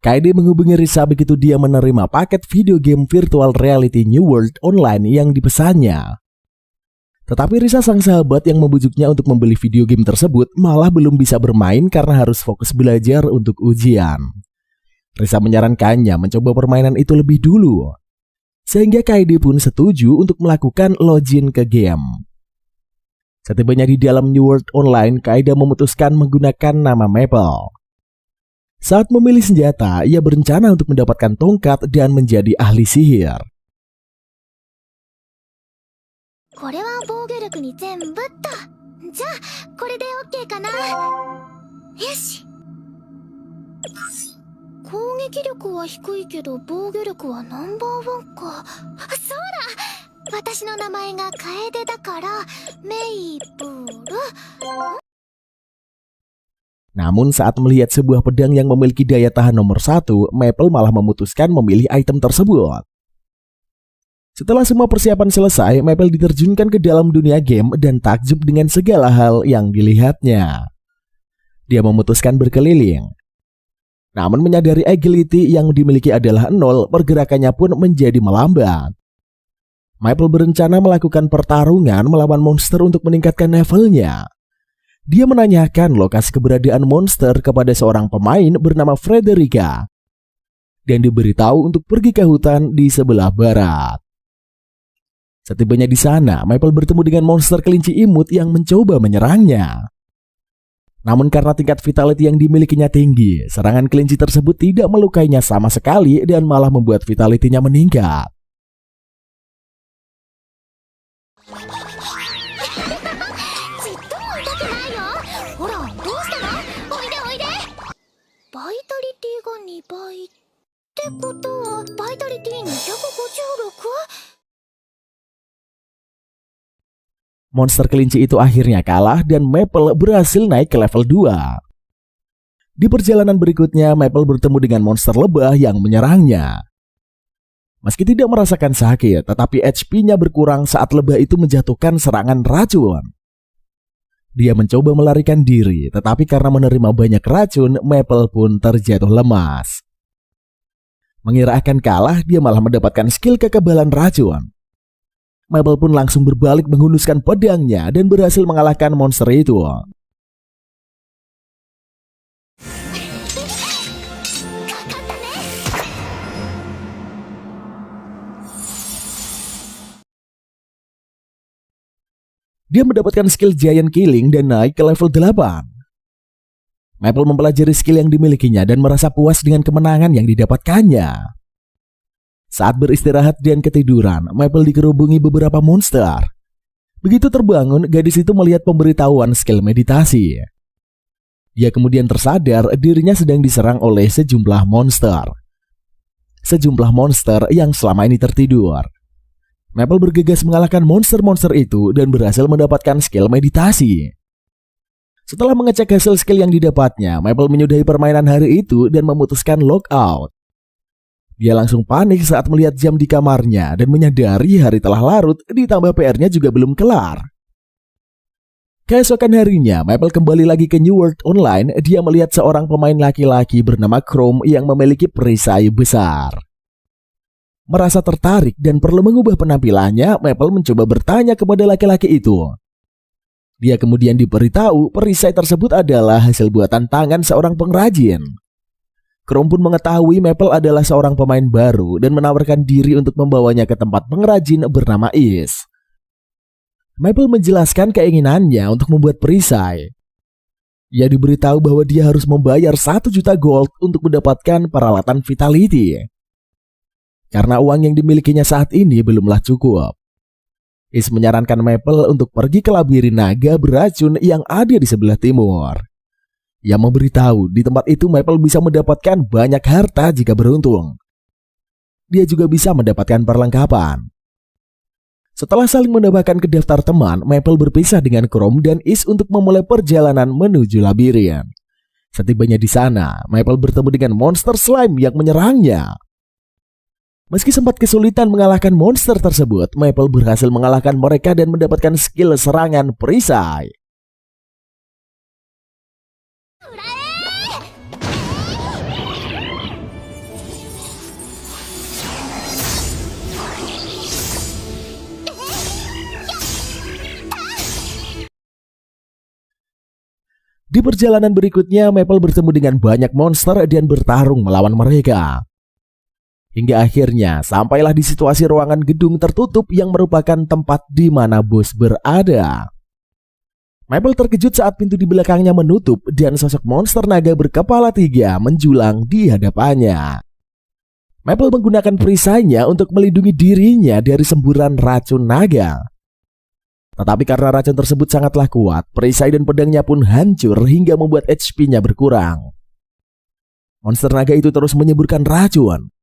Kaede menghubungi Risa begitu dia menerima paket video game virtual reality New World Online yang dipesannya. Tetapi Risa sang sahabat yang membujuknya untuk membeli video game tersebut malah belum bisa bermain karena harus fokus belajar untuk ujian. Risa menyarankannya mencoba permainan itu lebih dulu. Sehingga Kaede pun setuju untuk melakukan login ke game. Setibanya di dalam New World Online, Kaede memutuskan menggunakan nama Maple. Saat memilih senjata, ia berencana untuk mendapatkan tongkat dan menjadi ahli sihir. Namun saat melihat sebuah pedang yang memiliki daya tahan nomor 1, Maple malah memutuskan memilih item tersebut. Setelah semua persiapan selesai, Maple diterjunkan ke dalam dunia game dan takjub dengan segala hal yang dilihatnya. Dia memutuskan berkeliling. Namun menyadari agility yang dimiliki adalah 0, pergerakannya pun menjadi melambat. Maple berencana melakukan pertarungan melawan monster untuk meningkatkan levelnya. Dia menanyakan lokasi keberadaan monster kepada seorang pemain bernama Frederica. Dan diberitahu untuk pergi ke hutan di sebelah barat. Setibanya di sana, Maple bertemu dengan monster kelinci imut yang mencoba menyerangnya. Namun karena tingkat vitality yang dimilikinya tinggi, serangan kelinci tersebut tidak melukainya sama sekali dan malah membuat vitality-nya meningkat. Monster kelinci itu akhirnya kalah dan Maple berhasil naik ke level 2. Di perjalanan berikutnya, Maple bertemu dengan monster lebah yang menyerangnya. Meski tidak merasakan sakit, tetapi HP-nya berkurang saat lebah itu menjatuhkan serangan racun. Dia mencoba melarikan diri, tetapi karena menerima banyak racun, Maple pun terjatuh lemas. Mengira akan kalah, dia malah mendapatkan skill kekebalan racun. Maple pun langsung berbalik menghunuskan pedangnya dan berhasil mengalahkan monster itu. Dia mendapatkan skill Giant Killing dan naik ke level 8. Maple mempelajari skill yang dimilikinya dan merasa puas dengan kemenangan yang didapatkannya. Saat beristirahat dan ketiduran, Maple dikerubungi beberapa monster. Begitu terbangun, gadis itu melihat pemberitahuan skill meditasi. Dia kemudian tersadar dirinya sedang diserang oleh sejumlah monster. Sejumlah monster yang selama ini tertidur. Maple bergegas mengalahkan monster-monster itu dan berhasil mendapatkan skill meditasi. Setelah mengecek hasil skill yang didapatnya, Maple menyudahi permainan hari itu dan memutuskan logout. Dia langsung panik saat melihat jam di kamarnya dan menyadari hari telah larut, ditambah PR-nya juga belum kelar. Keesokan harinya, Maple kembali lagi ke New World Online. Dia melihat seorang pemain laki-laki bernama Chrome yang memiliki perisai besar. Merasa tertarik dan perlu mengubah penampilannya, Maple mencoba bertanya kepada laki-laki itu. Dia kemudian diberitahu perisai tersebut adalah hasil buatan tangan seorang pengrajin. Chrome pun mengetahui Maple adalah seorang pemain baru dan menawarkan diri untuk membawanya ke tempat pengrajin bernama Is. Maple menjelaskan keinginannya untuk membuat perisai. Ia diberitahu bahwa dia harus membayar 1 juta gold untuk mendapatkan peralatan vitality. Karena uang yang dimilikinya saat ini belumlah cukup. Is menyarankan Maple untuk pergi ke labirin naga beracun yang ada di sebelah timur. Ia memberitahu di tempat itu Maple bisa mendapatkan banyak harta jika beruntung. Dia juga bisa mendapatkan perlengkapan. Setelah saling menambahkan ke daftar teman, Maple berpisah dengan Chrome dan Is untuk memulai perjalanan menuju labirin. Setibanya di sana, Maple bertemu dengan monster slime yang menyerangnya. Meski sempat kesulitan mengalahkan monster tersebut, Maple berhasil mengalahkan mereka dan mendapatkan skill serangan perisai. Di perjalanan berikutnya, Maple bertemu dengan banyak monster dan bertarung melawan mereka. Hingga akhirnya sampailah di situasi ruangan gedung tertutup yang merupakan tempat di mana bos berada. Maple terkejut saat pintu di belakangnya menutup dan sosok monster naga berkepala 3 menjulang di hadapannya. Maple menggunakan perisainya untuk melindungi dirinya dari semburan racun naga. Tetapi karena racun tersebut sangatlah kuat, perisai dan pedangnya pun hancur hingga membuat HP-nya berkurang. Monster naga itu terus menyeburkan racun.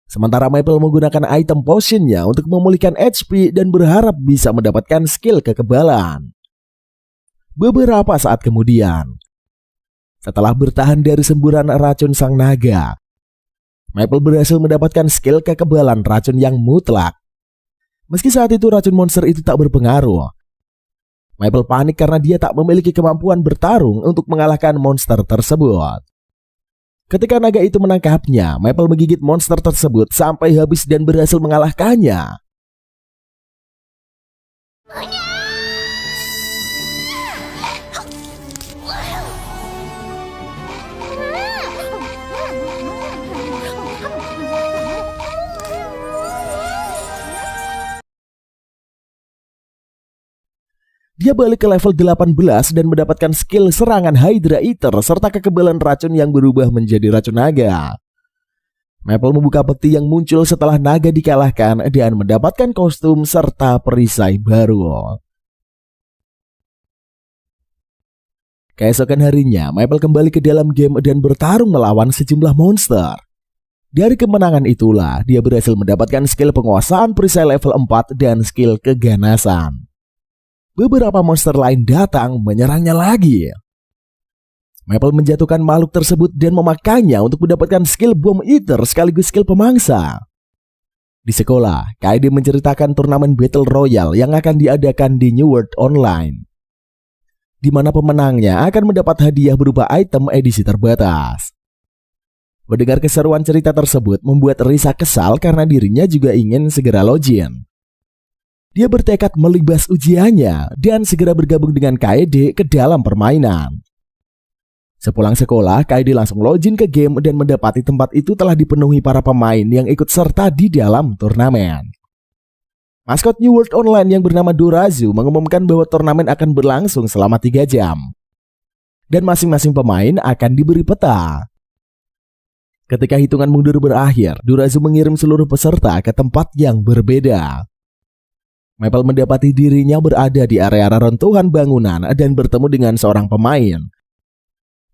Sementara Maple menggunakan item potion-nya untuk memulihkan HP dan berharap bisa mendapatkan skill kekebalan. Beberapa saat kemudian, setelah bertahan dari semburan racun sang naga, Maple berhasil mendapatkan skill kekebalan racun yang mutlak. Meski saat itu racun monster itu tak berpengaruh, Maple panik karena dia tak memiliki kemampuan bertarung untuk mengalahkan monster tersebut. Ketika naga itu menangkapnya, Maple menggigit monster tersebut sampai habis dan berhasil mengalahkannya. Dia balik ke level 18 dan mendapatkan skill serangan Hydra Eater serta kekebalan racun yang berubah menjadi racun naga. Maple membuka peti yang muncul setelah naga dikalahkan dan mendapatkan kostum serta perisai baru. Keesokan harinya, Maple kembali ke dalam game dan bertarung melawan sejumlah monster. Dari kemenangan itulah, dia berhasil mendapatkan skill penguasaan perisai level 4 dan skill keganasan. Beberapa monster lain datang menyerangnya lagi. Maple menjatuhkan makhluk tersebut dan memakainya untuk mendapatkan skill Bomb Eater sekaligus skill pemangsa. Di sekolah, Kaede menceritakan turnamen Battle Royale yang akan diadakan di New World Online, di mana pemenangnya akan mendapat hadiah berupa item edisi terbatas. Mendengar keseruan cerita tersebut membuat Risa kesal karena dirinya juga ingin segera login. Dia bertekad melibas ujiannya dan segera bergabung dengan Kaede ke dalam permainan. Sepulang sekolah, Kaede langsung login ke game dan mendapati tempat itu telah dipenuhi para pemain yang ikut serta di dalam turnamen. Maskot New World Online yang bernama Dorazu mengumumkan bahwa turnamen akan berlangsung selama 3 jam. Dan masing-masing pemain akan diberi peta. Ketika hitungan mundur berakhir, Dorazu mengirim seluruh peserta ke tempat yang berbeda. Maple mendapati dirinya berada di area reruntuhan bangunan dan bertemu dengan seorang pemain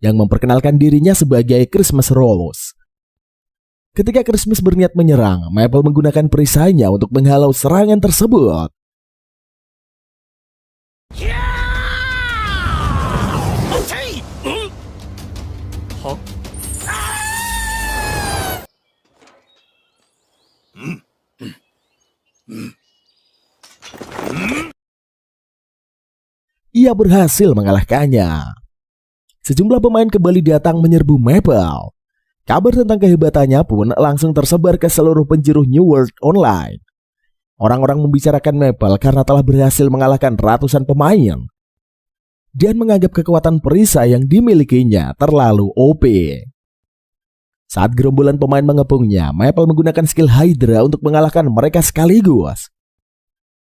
yang memperkenalkan dirinya sebagai Christmas Rose. Ketika Christmas berniat menyerang, Maple menggunakan perisainya untuk menghalau serangan tersebut. Ia berhasil mengalahkannya. Sejumlah pemain kembali datang menyerbu Maple. Kabar tentang kehebatannya pun langsung tersebar ke seluruh penjuru New World Online. Orang-orang membicarakan Maple karena telah berhasil mengalahkan ratusan pemain dan menganggap kekuatan perisai yang dimilikinya terlalu OP. Saat gerombolan pemain mengepungnya, Maple menggunakan skill Hydra untuk mengalahkan mereka sekaligus.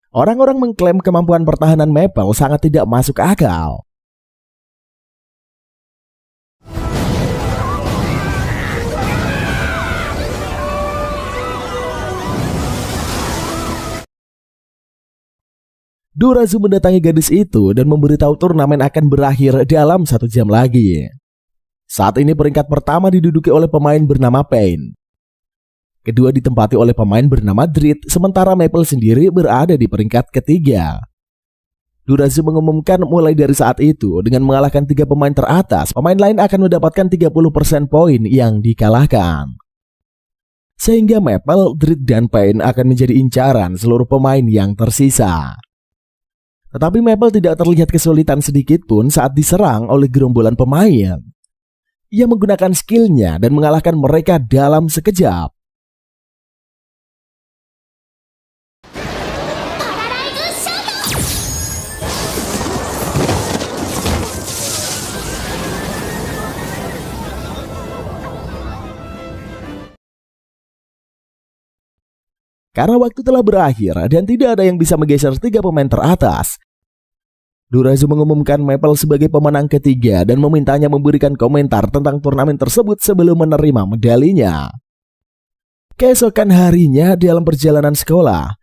Orang-orang mengklaim kemampuan pertahanan Maple sangat tidak masuk akal. Dorazu mendatangi gadis itu dan memberitahu turnamen akan berakhir dalam 1 jam lagi. Saat ini peringkat pertama diduduki oleh pemain bernama Pain. Kedua ditempati oleh pemain bernama Drit, sementara Maple sendiri berada di peringkat ketiga. Dorazu mengumumkan mulai dari saat itu, dengan mengalahkan 3 pemain teratas, pemain lain akan mendapatkan 30% poin yang dikalahkan. Sehingga Maple, Drit, dan Pain akan menjadi incaran seluruh pemain yang tersisa. Tetapi Maple tidak terlihat kesulitan sedikit pun saat diserang oleh gerombolan pemain. Ia menggunakan skillnya dan mengalahkan mereka dalam sekejap. Karena waktu telah berakhir dan tidak ada yang bisa menggeser 3 pemain teratas, Durazu mengumumkan Maple sebagai pemenang ketiga dan memintanya memberikan komentar tentang turnamen tersebut sebelum menerima medalinya. Keesokan harinya dalam perjalanan sekolah,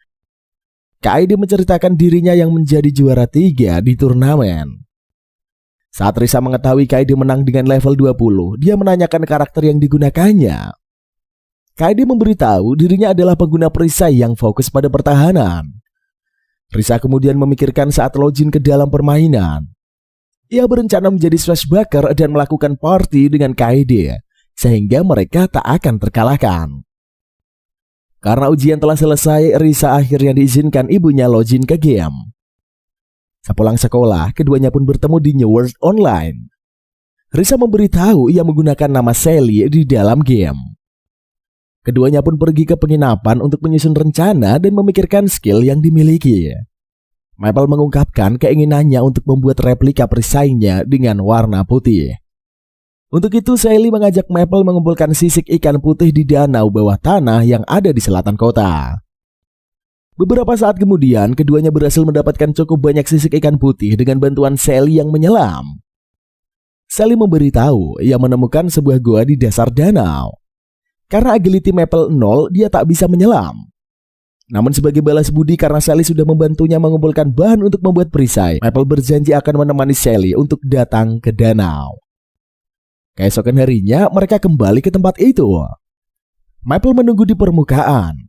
Kaede menceritakan dirinya yang menjadi juara 3 di turnamen. Saat Risa mengetahui Kaede menang dengan level 20, dia menanyakan karakter yang digunakannya. Kaede memberitahu dirinya adalah pengguna perisai yang fokus pada pertahanan. Risa kemudian memikirkan saat login ke dalam permainan. Ia berencana menjadi swashbucker dan melakukan party dengan Kaede, sehingga mereka tak akan terkalahkan. Karena ujian telah selesai, Risa akhirnya diizinkan ibunya login ke game. Sepulang sekolah, keduanya pun bertemu di New World Online. Risa memberitahu ia menggunakan nama Sally di dalam game. Keduanya pun pergi ke penginapan untuk menyusun rencana dan memikirkan skill yang dimiliki. Maple mengungkapkan keinginannya untuk membuat replika perisainya dengan warna putih. Untuk itu, Sally mengajak Maple mengumpulkan sisik ikan putih di danau bawah tanah yang ada di selatan kota. Beberapa saat kemudian, keduanya berhasil mendapatkan cukup banyak sisik ikan putih dengan bantuan Sally yang menyelam. Sally memberitahu ia menemukan sebuah gua di dasar danau. Karena agility Maple 0, dia tak bisa menyelam. Namun sebagai balas budi karena Sally sudah membantunya mengumpulkan bahan untuk membuat perisai, Maple berjanji akan menemani Sally untuk datang ke danau. Keesokan harinya, mereka kembali ke tempat itu. Maple menunggu di permukaan.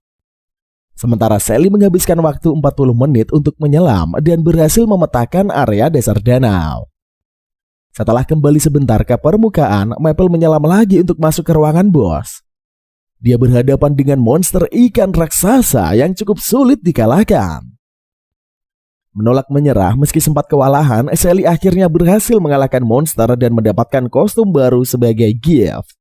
Sementara Sally menghabiskan waktu 40 menit untuk menyelam dan berhasil memetakan area dasar danau. Setelah kembali sebentar ke permukaan, Maple menyelam lagi untuk masuk ke ruangan bos. Dia berhadapan dengan monster ikan raksasa yang cukup sulit dikalahkan. Menolak menyerah meski sempat kewalahan, Sally akhirnya berhasil mengalahkan monster dan mendapatkan kostum baru sebagai gift.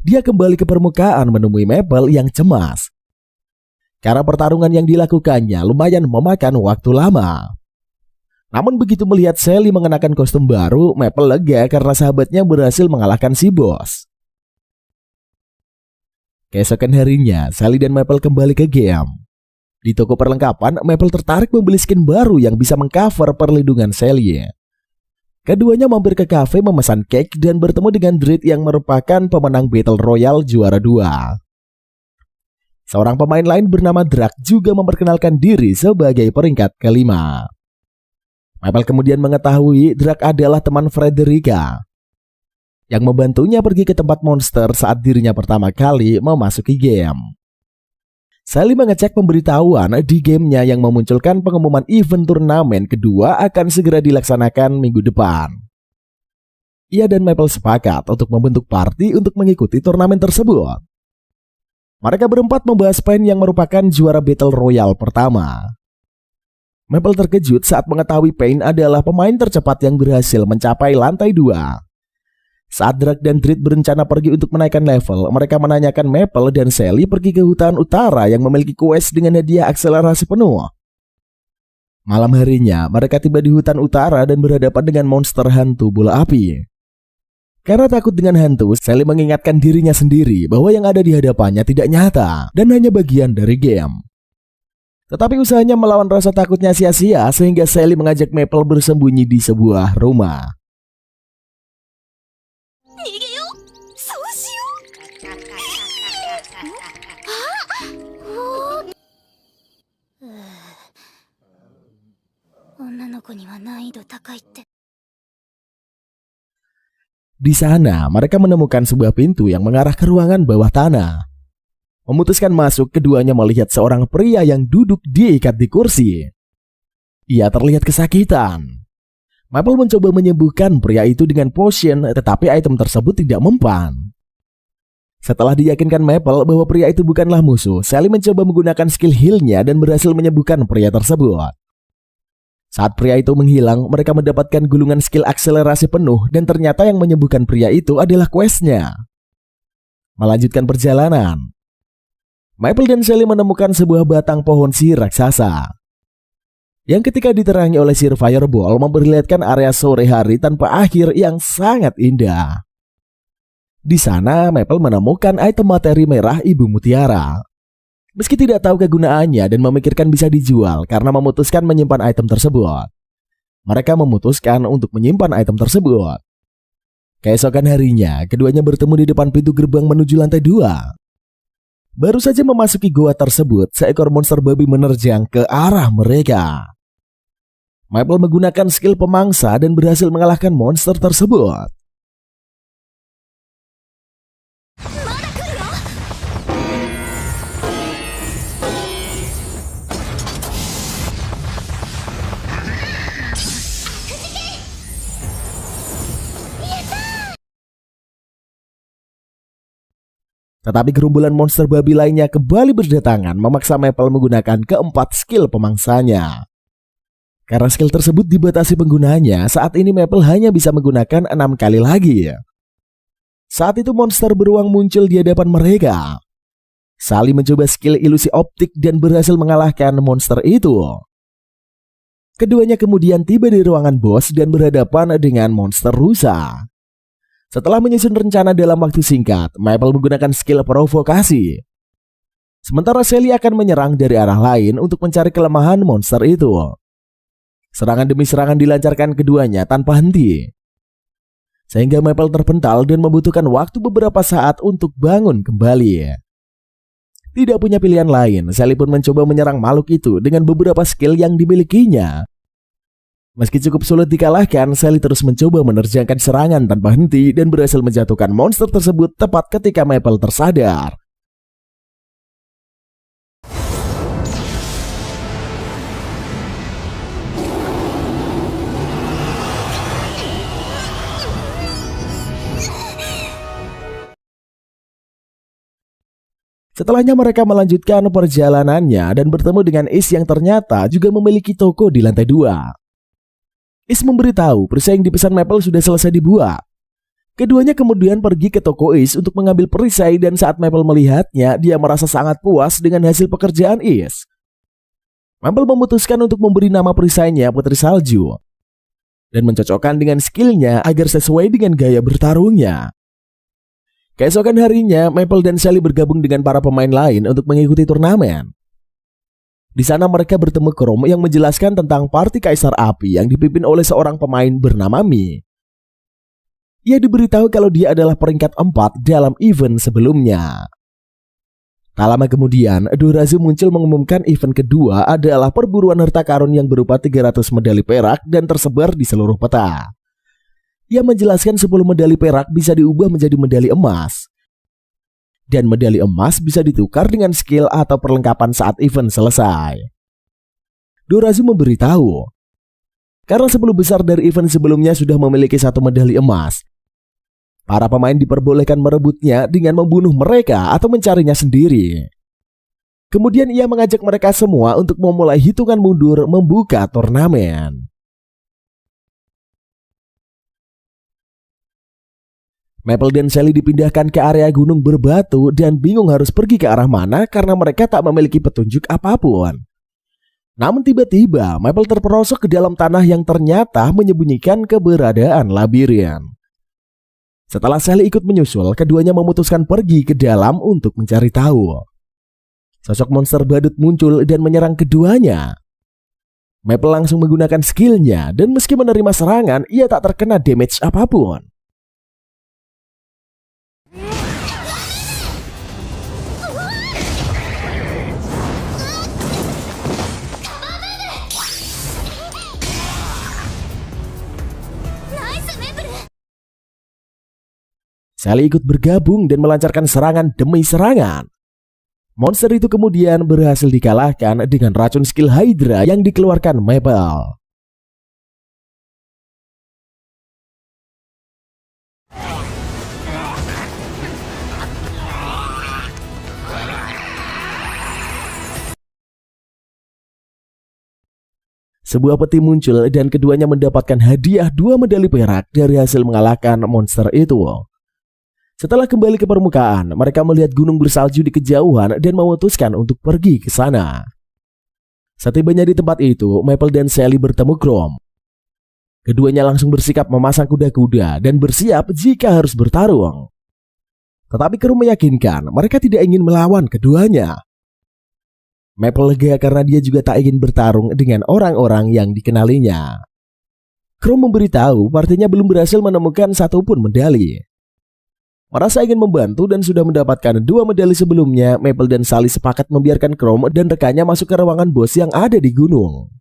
Dia kembali ke permukaan menemui Maple yang cemas. Karena pertarungan yang dilakukannya lumayan memakan waktu lama. Namun begitu melihat Sally mengenakan kostum baru, Maple lega karena sahabatnya berhasil mengalahkan si bos. Keesokan harinya, Sally dan Maple kembali ke game. Di toko perlengkapan, Maple tertarik membeli skin baru yang bisa mengcover perlindungan Sally. Keduanya mampir ke kafe memesan cake dan bertemu dengan Dread yang merupakan pemenang Battle Royale juara 2. Seorang pemain lain bernama Drak juga memperkenalkan diri sebagai peringkat kelima. Maple kemudian mengetahui Drak adalah teman Frederica yang membantunya pergi ke tempat monster saat dirinya pertama kali memasuki game. Sally mengecek pemberitahuan di gamenya yang memunculkan pengumuman event turnamen kedua akan segera dilaksanakan minggu depan. Ia dan Maple sepakat untuk membentuk party untuk mengikuti turnamen tersebut. Mereka berempat membahas Pain yang merupakan juara Battle Royale pertama. Maple terkejut saat mengetahui Pain adalah pemain tercepat yang berhasil mencapai lantai 2. Saat Drak dan Dread berencana pergi untuk menaikkan level, mereka menanyakan Maple dan Sally pergi ke hutan utara yang memiliki quest dengan hadiah akselerasi penuh. Malam harinya, mereka tiba di hutan utara dan berhadapan dengan monster hantu bola api. Karena takut dengan hantu, Sally mengingatkan dirinya sendiri bahwa yang ada di hadapannya tidak nyata dan hanya bagian dari game. Tetapi usahanya melawan rasa takutnya sia-sia sehingga Sally mengajak Maple bersembunyi di sebuah rumah. Di sana, mereka menemukan sebuah pintu yang mengarah ke ruangan bawah tanah. Memutuskan masuk, keduanya melihat seorang pria yang duduk diikat di kursi. Ia terlihat kesakitan. Maple mencoba menyembuhkan pria itu dengan potion, tetapi item tersebut tidak mempan. Setelah diyakinkan Maple bahwa pria itu bukanlah musuh, Sally mencoba menggunakan skill heal-nya dan berhasil menyembuhkan pria tersebut. Saat pria itu menghilang, mereka mendapatkan gulungan skill akselerasi penuh dan ternyata yang menyembuhkan pria itu adalah questnya. Melanjutkan perjalanan, Maple dan Sally menemukan sebuah batang pohon sihir raksasa yang ketika diterangi oleh sihir fireball memperlihatkan area sore hari tanpa akhir yang sangat indah. Di sana, Maple menemukan item materi merah Ibu Mutiara. Meski tidak tahu kegunaannya dan memikirkan bisa dijual karena memutuskan menyimpan item tersebut, mereka memutuskan untuk menyimpan item tersebut. Keesokan harinya, keduanya bertemu di depan pintu gerbang menuju lantai 2. Baru saja memasuki gua tersebut, seekor monster babi menerjang ke arah mereka. Maple menggunakan skill pemangsa dan berhasil mengalahkan monster tersebut. Tetapi gerombolan monster babi lainnya kembali berdatangan memaksa Maple menggunakan keempat skill pemangsanya. Karena skill tersebut dibatasi penggunanya, saat ini Maple hanya bisa menggunakan 6 kali lagi. Saat itu monster beruang muncul di hadapan mereka. Sally mencoba skill ilusi optik dan berhasil mengalahkan monster itu. Keduanya kemudian tiba di ruangan bos dan berhadapan dengan monster rusa. Setelah menyusun rencana dalam waktu singkat, Maple menggunakan skill provokasi. Sementara Sally akan menyerang dari arah lain untuk mencari kelemahan monster itu. Serangan demi serangan dilancarkan keduanya tanpa henti, sehingga Maple terpental dan membutuhkan waktu beberapa saat untuk bangun kembali. Tidak punya pilihan lain, Sally pun mencoba menyerang makhluk itu dengan beberapa skill yang dimilikinya. Meski cukup sulit dikalahkan, Sally terus mencoba menerjangkan serangan tanpa henti dan berhasil menjatuhkan monster tersebut tepat ketika Maple tersadar. Setelahnya mereka melanjutkan perjalanannya dan bertemu dengan Is yang ternyata juga memiliki toko di lantai 2. Is memberitahu perisai yang dipesan Maple sudah selesai dibuat. Keduanya kemudian pergi ke toko Is untuk mengambil perisai dan saat Maple melihatnya, dia merasa sangat puas dengan hasil pekerjaan Is. Maple memutuskan untuk memberi nama perisainya Putri Salju dan mencocokkan dengan skillnya agar sesuai dengan gaya bertarungnya. Keesokan harinya, Maple dan Sally bergabung dengan para pemain lain untuk mengikuti turnamen. Di sana mereka bertemu Chrome yang menjelaskan tentang party Kaisar Api yang dipimpin oleh seorang pemain bernama Mi. Ia diberitahu kalau dia adalah peringkat 4 dalam event sebelumnya. Tak lama kemudian, Dorazu muncul mengumumkan event kedua adalah perburuan harta karun yang berupa 300 medali perak dan tersebar di seluruh peta. Ia menjelaskan 10 medali perak bisa diubah menjadi medali emas. Dan medali emas bisa ditukar dengan skill atau perlengkapan saat event selesai. Dorazu memberitahu, karena 10 besar dari event sebelumnya sudah memiliki 1 medali emas, para pemain diperbolehkan merebutnya dengan membunuh mereka atau mencarinya sendiri. Kemudian ia mengajak mereka semua untuk memulai hitungan mundur membuka turnamen. Maple dan Sally dipindahkan ke area gunung berbatu dan bingung harus pergi ke arah mana karena mereka tak memiliki petunjuk apapun. Namun tiba-tiba Maple terperosok ke dalam tanah yang ternyata menyembunyikan keberadaan labirin. Setelah Sally ikut menyusul, keduanya memutuskan pergi ke dalam untuk mencari tahu. Sosok monster badut muncul dan menyerang keduanya. Maple langsung menggunakan skillnya dan meski menerima serangan, ia tak terkena damage apapun. Sally ikut bergabung dan melancarkan serangan demi serangan. Monster itu kemudian berhasil dikalahkan dengan racun skill Hydra yang dikeluarkan Maple. Sebuah peti muncul dan keduanya mendapatkan hadiah 2 medali perak dari hasil mengalahkan monster itu. Setelah kembali ke permukaan, mereka melihat gunung bersalju di kejauhan dan memutuskan untuk pergi ke sana. Setibanya di tempat itu, Maple dan Sally bertemu Chrome. Keduanya langsung bersikap memasang kuda-kuda dan bersiap jika harus bertarung. Tetapi Chrome meyakinkan mereka tidak ingin melawan keduanya. Maple lega karena dia juga tak ingin bertarung dengan orang-orang yang dikenalinya. Chrome memberitahu partinya belum berhasil menemukan satupun medali. Merasa ingin membantu dan sudah mendapatkan 2 medali sebelumnya, Maple dan Sally sepakat membiarkan Chrome dan rekannya masuk ke ruangan bos yang ada di gunung.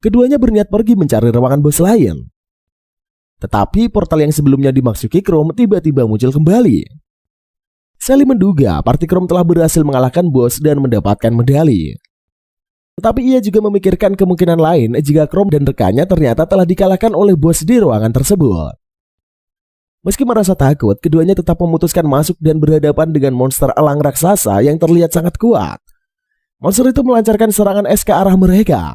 Keduanya berniat pergi mencari ruangan bos lain. Tetapi portal yang sebelumnya dimasuki Chrome tiba-tiba muncul kembali. Sally menduga party Chrome telah berhasil mengalahkan bos dan mendapatkan medali. Tetapi ia juga memikirkan kemungkinan lain jika Chrome dan rekannya ternyata telah dikalahkan oleh bos di ruangan tersebut. Meski merasa takut, keduanya tetap memutuskan masuk dan berhadapan dengan monster elang raksasa yang terlihat sangat kuat. Monster itu melancarkan serangan es ke arah mereka.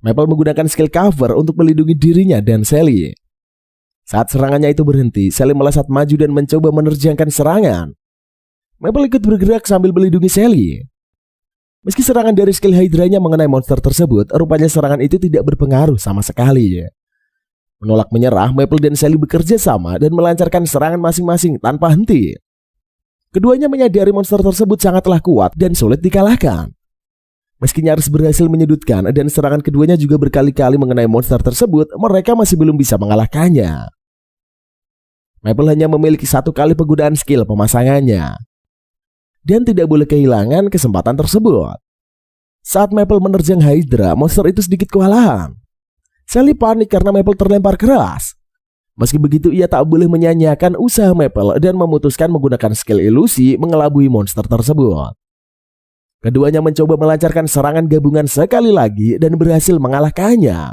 Maple menggunakan skill cover untuk melindungi dirinya dan Sally. Saat serangannya itu berhenti, Sally melesat maju dan mencoba menerjangkan serangan. Maple ikut bergerak sambil melindungi Sally. Meski serangan dari skill Hydra-nya mengenai monster tersebut, rupanya serangan itu tidak berpengaruh sama sekali. Menolak menyerah, Maple dan Sally bekerja sama dan melancarkan serangan masing-masing tanpa henti. Keduanya menyadari monster tersebut sangatlah kuat dan sulit dikalahkan. Meski nyaris berhasil menyudutkan dan serangan keduanya juga berkali-kali mengenai monster tersebut, mereka masih belum bisa mengalahkannya. Maple hanya memiliki 1 kali penggunaan skill pemasangannya dan tidak boleh kehilangan kesempatan tersebut. Saat Maple menerjang Hydra, monster itu sedikit kewalahan. Sally panik karena Maple terlempar keras. Meski begitu, ia tak boleh menyanyiakan usaha Maple dan memutuskan menggunakan skill ilusi mengelabui monster tersebut. Keduanya mencoba melancarkan serangan gabungan sekali lagi dan berhasil mengalahkannya.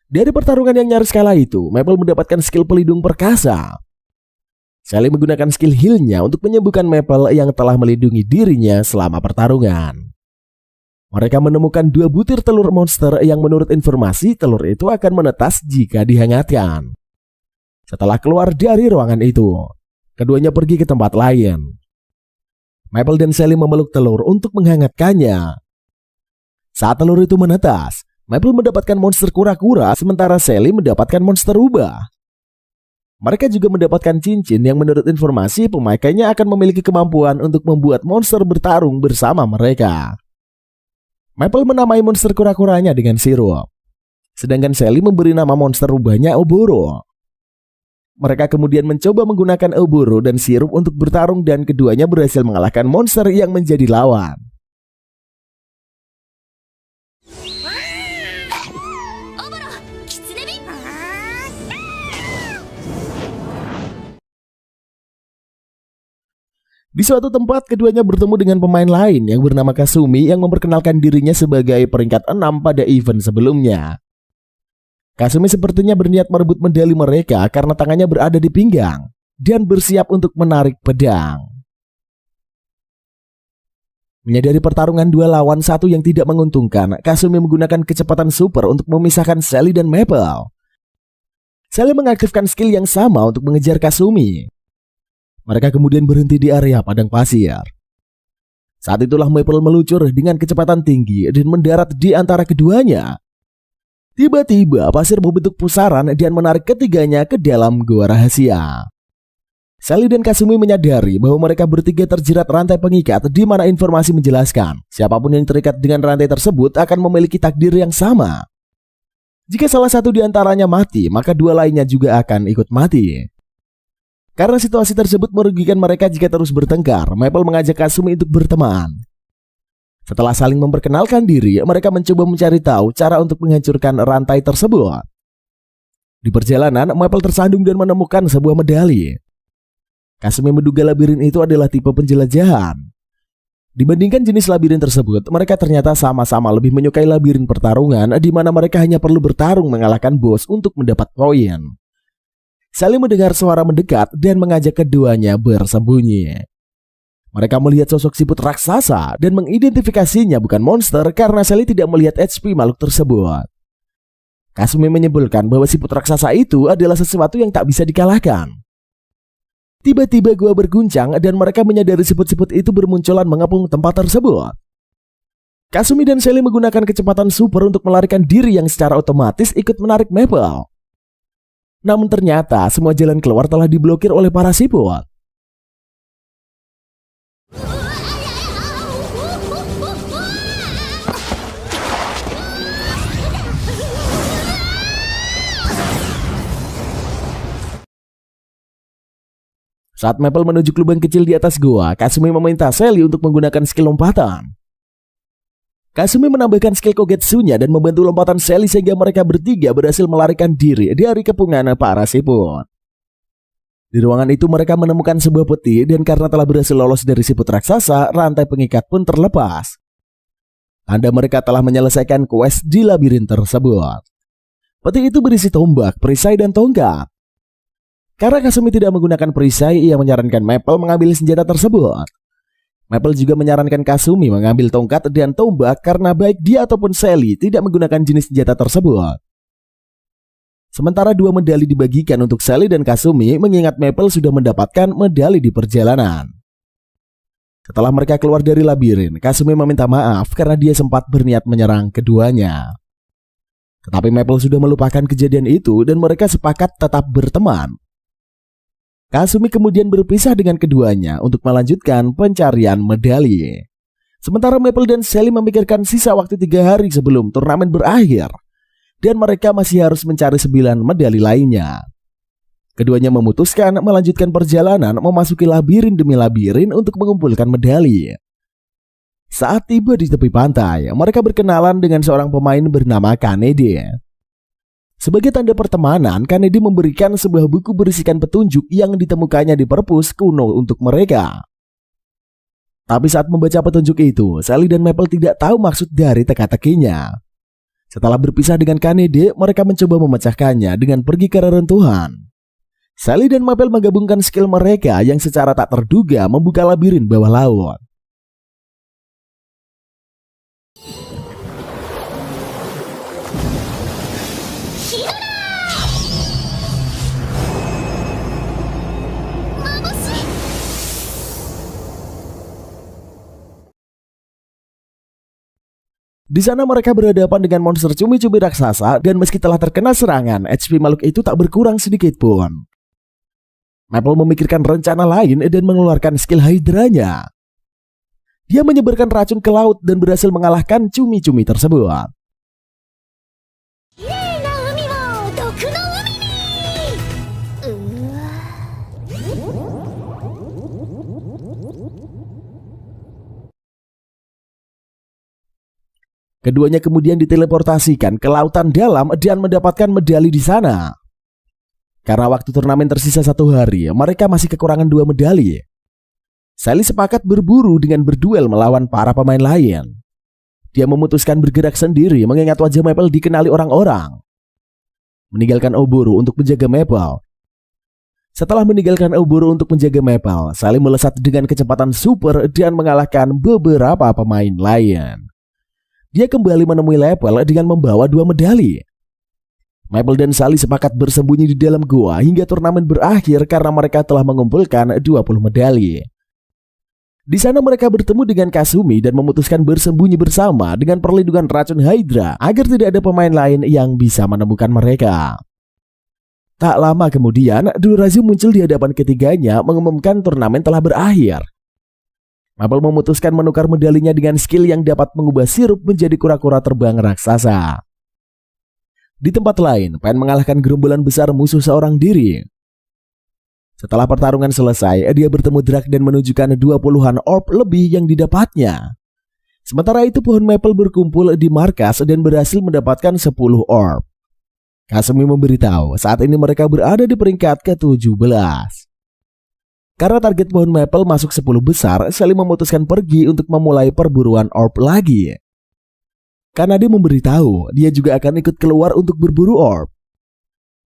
Dari pertarungan yang nyaris kalah itu, Maple mendapatkan skill pelindung perkasa. Sally menggunakan skill heal-nya untuk menyembuhkan Maple yang telah melindungi dirinya selama pertarungan. Mereka menemukan 2 butir telur monster yang menurut informasi telur itu akan menetas jika dihangatkan. Setelah keluar dari ruangan itu, keduanya pergi ke tempat lain. Maple dan Sally memeluk telur untuk menghangatkannya. Saat telur itu menetas, Maple mendapatkan monster kura-kura sementara Sally mendapatkan monster rubah. Mereka juga mendapatkan cincin yang menurut informasi pemakainya akan memiliki kemampuan untuk membuat monster bertarung bersama mereka. Maple menamai monster kura-kuranya dengan sirup, sedangkan Sally memberi nama monster rubahnya Oboro. Mereka kemudian mencoba menggunakan Oboro dan sirup untuk bertarung dan keduanya berhasil mengalahkan monster yang menjadi lawan. Di suatu tempat, keduanya bertemu dengan pemain lain yang bernama Kasumi yang memperkenalkan dirinya sebagai peringkat 6 pada event sebelumnya. Kasumi sepertinya berniat merebut medali mereka karena tangannya berada di pinggang dan bersiap untuk menarik pedang. Menyadari pertarungan 2 lawan 1 yang tidak menguntungkan, Kasumi menggunakan kecepatan super untuk memisahkan Sally dan Maple. Sally mengaktifkan skill yang sama untuk mengejar Kasumi. Mereka kemudian berhenti di area padang pasir. Saat itulah Maple meluncur dengan kecepatan tinggi dan mendarat di antara keduanya. Tiba-tiba pasir membentuk pusaran dan menarik ketiganya ke dalam gua rahasia. Sally dan Kasumi menyadari bahwa mereka bertiga terjerat rantai pengikat di mana informasi menjelaskan siapapun yang terikat dengan rantai tersebut akan memiliki takdir yang sama. Jika salah satu di antaranya mati, maka 2 lainnya juga akan ikut mati. Karena situasi tersebut merugikan mereka jika terus bertengkar, Maple mengajak Kasumi untuk berteman. Setelah saling memperkenalkan diri, mereka mencoba mencari tahu cara untuk menghancurkan rantai tersebut. Di perjalanan, Maple tersandung dan menemukan sebuah medali. Kasumi menduga labirin itu adalah tipe penjelajahan. Dibandingkan jenis labirin tersebut, mereka ternyata sama-sama lebih menyukai labirin pertarungan di mana mereka hanya perlu bertarung mengalahkan bos untuk mendapat poin. Sally mendengar suara mendekat dan mengajak keduanya bersembunyi. Mereka melihat sosok siput raksasa dan mengidentifikasinya bukan monster karena Sally tidak melihat HP makhluk tersebut. Kasumi menyebutkan bahwa siput raksasa itu adalah sesuatu yang tak bisa dikalahkan. Tiba-tiba gua berguncang dan mereka menyadari siput-siput itu bermunculan mengepung tempat tersebut. Kasumi dan Sally menggunakan kecepatan super untuk melarikan diri yang secara otomatis ikut menarik Maple. Namun ternyata semua jalan keluar telah diblokir oleh para siput. Saat Maple menuju ke lubang kecil di atas gua, Kasumi meminta Sally untuk menggunakan skill lompatan. Kasumi menambahkan skill Kogetsunya dan membantu lompatan Sally sehingga mereka bertiga berhasil melarikan diri dari kepungan para siput. Di ruangan itu mereka menemukan sebuah peti dan karena telah berhasil lolos dari siput raksasa, rantai pengikat pun terlepas. Tanda mereka telah menyelesaikan quest di labirin tersebut. Peti itu berisi tombak, perisai, dan tongkat. Karena Kasumi tidak menggunakan perisai, ia menyarankan Maple mengambil senjata tersebut. Maple juga menyarankan Kasumi mengambil tongkat dan tombak karena baik dia ataupun Sally tidak menggunakan jenis senjata tersebut. Sementara 2 medali dibagikan untuk Sally dan Kasumi mengingat Maple sudah mendapatkan medali di perjalanan. Setelah mereka keluar dari labirin, Kasumi meminta maaf karena dia sempat berniat menyerang keduanya. Tetapi Maple sudah melupakan kejadian itu dan mereka sepakat tetap berteman. Kasumi kemudian berpisah dengan keduanya untuk melanjutkan pencarian medali. Sementara Maple dan Sally memikirkan sisa waktu 3 hari sebelum turnamen berakhir. Dan mereka masih harus mencari 9 medali lainnya. Keduanya memutuskan melanjutkan perjalanan memasuki labirin demi labirin untuk mengumpulkan medali. Saat tiba di tepi pantai, mereka berkenalan dengan seorang pemain bernama Kanede. Sebagai tanda pertemanan, Kanede memberikan sebuah buku berisikan petunjuk yang ditemukannya di perpus kuno untuk mereka. Tapi saat membaca petunjuk itu, Sally dan Maple tidak tahu maksud dari teka-tekinya. Setelah berpisah dengan Kanede, mereka mencoba memecahkannya dengan pergi ke reruntuhan. Sally dan Maple menggabungkan skill mereka yang secara tak terduga membuka labirin bawah laut. Di sana mereka berhadapan dengan monster cumi-cumi raksasa dan meski telah terkena serangan, HP makhluk itu tak berkurang sedikit pun. Maple memikirkan rencana lain dan mengeluarkan skill Hydra-nya. Dia menyebarkan racun ke laut dan berhasil mengalahkan cumi-cumi tersebut. Keduanya kemudian diteleportasikan ke lautan dalam dan mendapatkan medali di sana. Karena waktu turnamen tersisa 1 hari, mereka masih kekurangan 2 medali. Sally sepakat berburu dengan berduel melawan para pemain lain. Dia memutuskan bergerak sendiri mengingat wajah Maple dikenali orang-orang. Meninggalkan Oboro untuk menjaga Maple. Setelah meninggalkan Oboro untuk menjaga Maple, Sally melesat dengan kecepatan super dan mengalahkan beberapa pemain lain. Dia kembali menemui Maple dengan membawa 2 medali. Maple dan Sally sepakat bersembunyi di dalam gua hingga turnamen berakhir karena mereka telah mengumpulkan 20 medali. Di sana mereka bertemu dengan Kasumi dan memutuskan bersembunyi bersama dengan perlindungan racun Hydra agar tidak ada pemain lain yang bisa menemukan mereka. Tak lama kemudian, Durazu muncul di hadapan ketiganya mengumumkan turnamen telah berakhir. Maple memutuskan menukar medalinya dengan skill yang dapat mengubah sirup menjadi kura-kura terbang raksasa. Di tempat lain, Pen mengalahkan gerombolan besar musuh seorang diri. Setelah pertarungan selesai, dia bertemu Drak dan menunjukkan 20-an orb lebih yang didapatnya. Sementara itu pohon Maple berkumpul di markas dan berhasil mendapatkan 10 orb. Kasumi memberitahu saat ini mereka berada di peringkat ke-17. Karena target pohon maple masuk 10 besar, Sally memutuskan pergi untuk memulai perburuan orb lagi. Karena dia memberitahu, dia juga akan ikut keluar untuk berburu orb.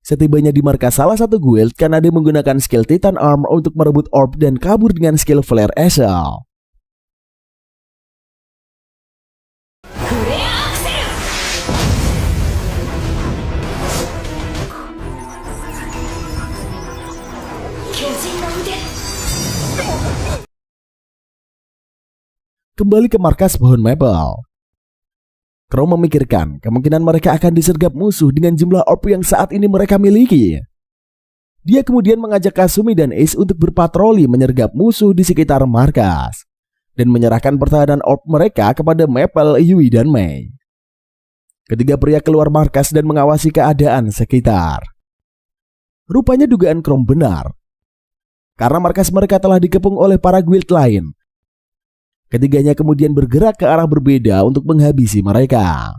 Setibanya di markas salah satu guild, Kanade menggunakan skill Titan Arm untuk merebut orb dan kabur dengan skill Flare Axle. Kembali ke markas pohon maple. Chrome memikirkan kemungkinan mereka akan disergap musuh dengan jumlah orb yang saat ini mereka miliki. Dia kemudian mengajak Kasumi dan Ace untuk berpatroli menyergap musuh di sekitar markas dan menyerahkan pertahanan orb mereka kepada Maple, Yui, dan Mei. Ketiga pria keluar markas dan mengawasi keadaan sekitar. Rupanya dugaan Chrome benar, karena markas mereka telah dikepung oleh para guild lain. Ketiganya kemudian bergerak ke arah berbeda untuk menghabisi mereka.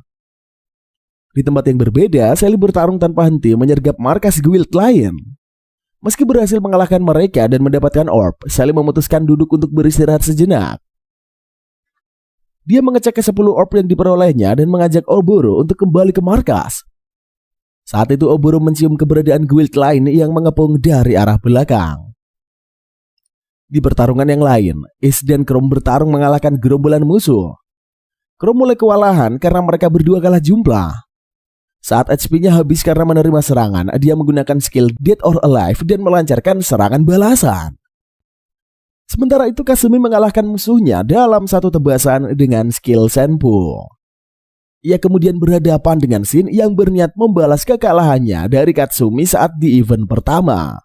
Di tempat yang berbeda, Sally bertarung tanpa henti menyergap markas guild lain. Meski berhasil mengalahkan mereka dan mendapatkan orb, Sally memutuskan duduk untuk beristirahat sejenak. Dia mengecek ke 10 orb yang diperolehnya dan mengajak Oboro untuk kembali ke markas. Saat itu Oboro mencium keberadaan guild lain yang mengepung dari arah belakang. Di pertarungan yang lain, Ace dan Chrome bertarung mengalahkan gerombolan musuh. Chrome mulai kewalahan karena mereka berdua kalah jumlah. Saat HP-nya habis karena menerima serangan, dia menggunakan skill Dead or Alive dan melancarkan serangan balasan. Sementara itu Kasumi mengalahkan musuhnya dalam satu tebasan dengan skill Senpu. Ia kemudian berhadapan dengan Shin yang berniat membalas kekalahannya dari Katsumi saat di event pertama.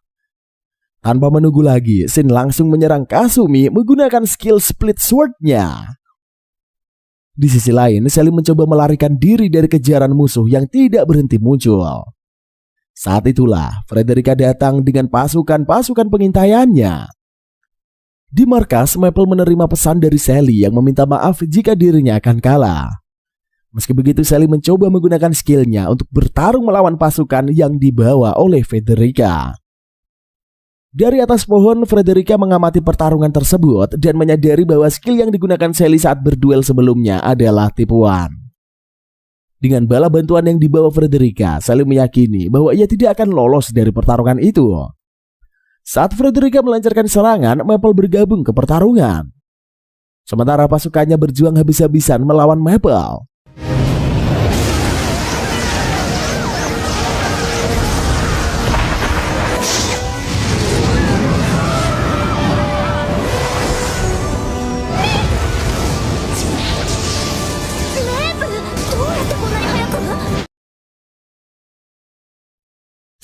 Tanpa menunggu lagi, Shin langsung menyerang Kasumi menggunakan skill Split Sword-nya. Di sisi lain, Sally mencoba melarikan diri dari kejaran musuh yang tidak berhenti muncul. Saat itulah, Frederica datang dengan pasukan-pasukan pengintaiannya. Di markas, Maple menerima pesan dari Sally yang meminta maaf jika dirinya akan kalah. Meski begitu, Sally mencoba menggunakan skillnya untuk bertarung melawan pasukan yang dibawa oleh Frederica. Dari atas pohon, Frederica mengamati pertarungan tersebut dan menyadari bahwa skill yang digunakan Sally saat berduel sebelumnya adalah tipuan. Dengan bala bantuan yang dibawa Frederica, Sally meyakini bahwa ia tidak akan lolos dari pertarungan itu. Saat Frederica melancarkan serangan, Maple bergabung ke pertarungan. Sementara pasukannya berjuang habis-habisan melawan Maple.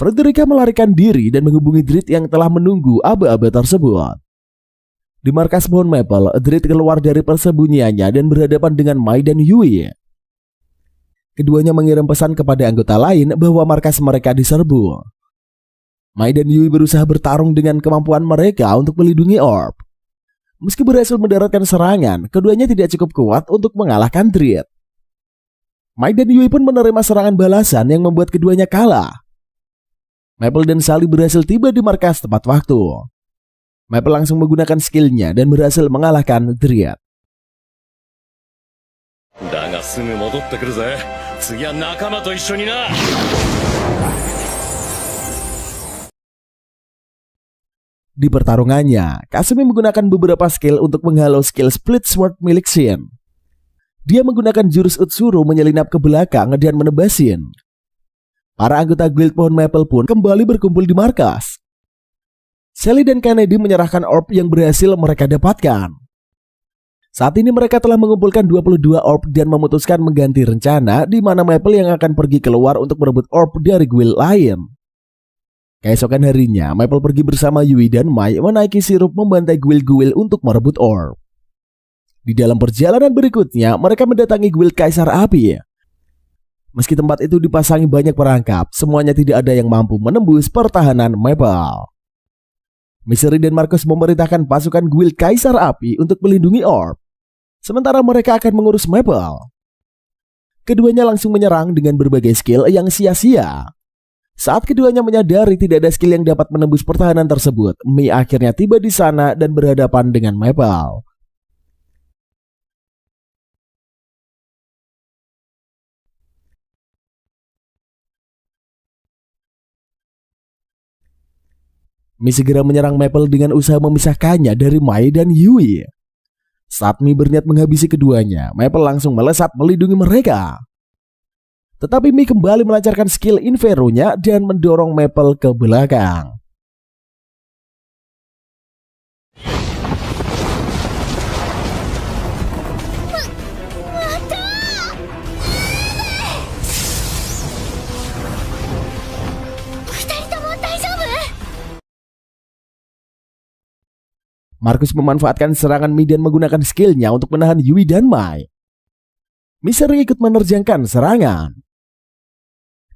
Frederica melarikan diri dan menghubungi Drit yang telah menunggu aba-aba tersebut. Di markas pohon Maple, Drit keluar dari persembunyiannya dan berhadapan dengan Mai dan Yui. Keduanya mengirim pesan kepada anggota lain bahwa markas mereka diserbu. Mai dan Yui berusaha bertarung dengan kemampuan mereka untuk melindungi orb. Meski berhasil mendaratkan serangan, keduanya tidak cukup kuat untuk mengalahkan Drit. Mai dan Yui pun menerima serangan balasan yang membuat keduanya kalah. Maple dan Sally berhasil tiba di markas tepat waktu. Maple langsung menggunakan skillnya dan berhasil mengalahkan Drit. Di pertarungannya, Kasumi menggunakan beberapa skill untuk menghalau skill Split Sword milik Shin. Dia menggunakan jurus Utsuru menyelinap ke belakang dan menebas Shin. Para anggota guild pohon Maple pun kembali berkumpul di markas. Sally dan Kanade menyerahkan orb yang berhasil mereka dapatkan. Saat ini mereka telah mengumpulkan 22 orb dan memutuskan mengganti rencana di mana Maple yang akan pergi keluar untuk merebut orb dari guild lain. Keesokan harinya, Maple pergi bersama Yui dan Mai menaiki sirup membantai guild-guild untuk merebut orb. Di dalam perjalanan berikutnya, mereka mendatangi guild Kaisar Api. Meski tempat itu dipasangi banyak perangkap, semuanya tidak ada yang mampu menembus pertahanan Maple. Misery dan Marcus memerintahkan pasukan guild Kaisar Api untuk melindungi orb, sementara mereka akan mengurus Maple. Keduanya langsung menyerang dengan berbagai skill yang sia-sia. Saat keduanya menyadari tidak ada skill yang dapat menembus pertahanan tersebut, Mei akhirnya tiba di sana dan berhadapan dengan Maple. Mei segera menyerang Maple dengan usaha memisahkannya dari Mai dan Yui. Saat Mei berniat menghabisi keduanya, Maple langsung melesat melindungi mereka. Tetapi Mei kembali melancarkan skill Inferno-nya dan mendorong Maple ke belakang. Marcus memanfaatkan serangan Mei dan menggunakan skillnya untuk menahan Yui dan Mai. Misery ikut menerjangkan serangan.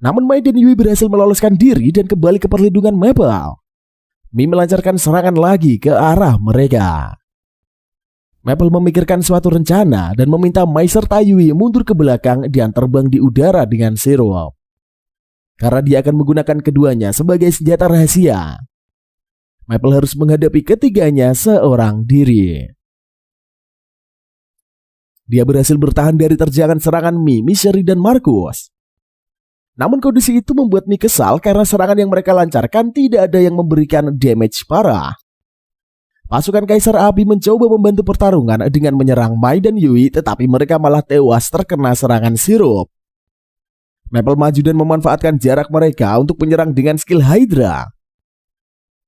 Namun Mai dan Yui berhasil meloloskan diri dan kembali ke perlindungan Maple. Mei melancarkan serangan lagi ke arah mereka. Maple memikirkan suatu rencana dan meminta Mai serta Yui mundur ke belakang dan terbang di udara dengan sirup. Karena dia akan menggunakan keduanya sebagai senjata rahasia. Maple harus menghadapi ketiganya seorang diri. Dia berhasil bertahan dari terjangan serangan Mei, Misery, dan Marcus. Namun kondisi itu membuat Mei kesal karena serangan yang mereka lancarkan tidak ada yang memberikan damage parah. Pasukan Kaisar Api mencoba membantu pertarungan dengan menyerang Mai dan Yui, tetapi mereka malah tewas terkena serangan sirup. Maple maju dan memanfaatkan jarak mereka untuk menyerang dengan skill Hydra.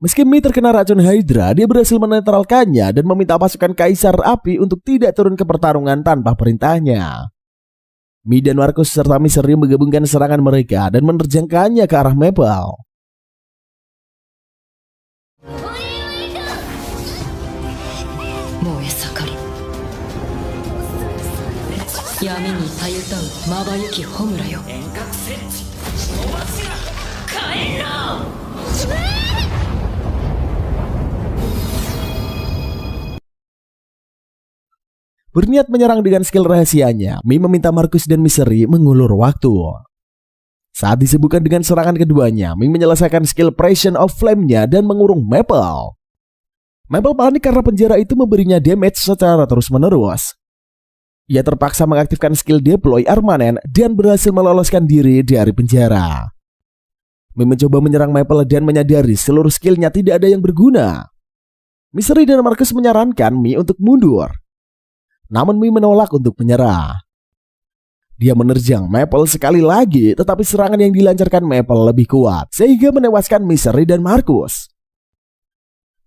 Meski Mei terkena racun Hydra, dia berhasil menetralkannya dan meminta pasukan Kaisar Api untuk tidak turun ke pertarungan tanpa perintahnya. Mei dan Marcus serta Misery menggabungkan serangan mereka dan menerjangkannya ke arah Maple. Berniat menyerang dengan skill rahasianya, Mei meminta Marcus dan Misery mengulur waktu. Saat disibukkan dengan serangan keduanya, Mei menyelesaikan skill Pression of Flame-nya dan mengurung Maple. Maple panik karena penjara itu memberinya damage secara terus-menerus. Ia terpaksa mengaktifkan skill Deploy Armanen dan berhasil meloloskan diri dari penjara. Mei mencoba menyerang Maple dan menyadari seluruh skillnya tidak ada yang berguna. Misery dan Marcus menyarankan Mei untuk mundur. Namun Mei menolak untuk menyerah. Dia menerjang Maple sekali lagi, tetapi serangan yang dilancarkan Maple lebih kuat, sehingga menewaskan Misery dan Marcus.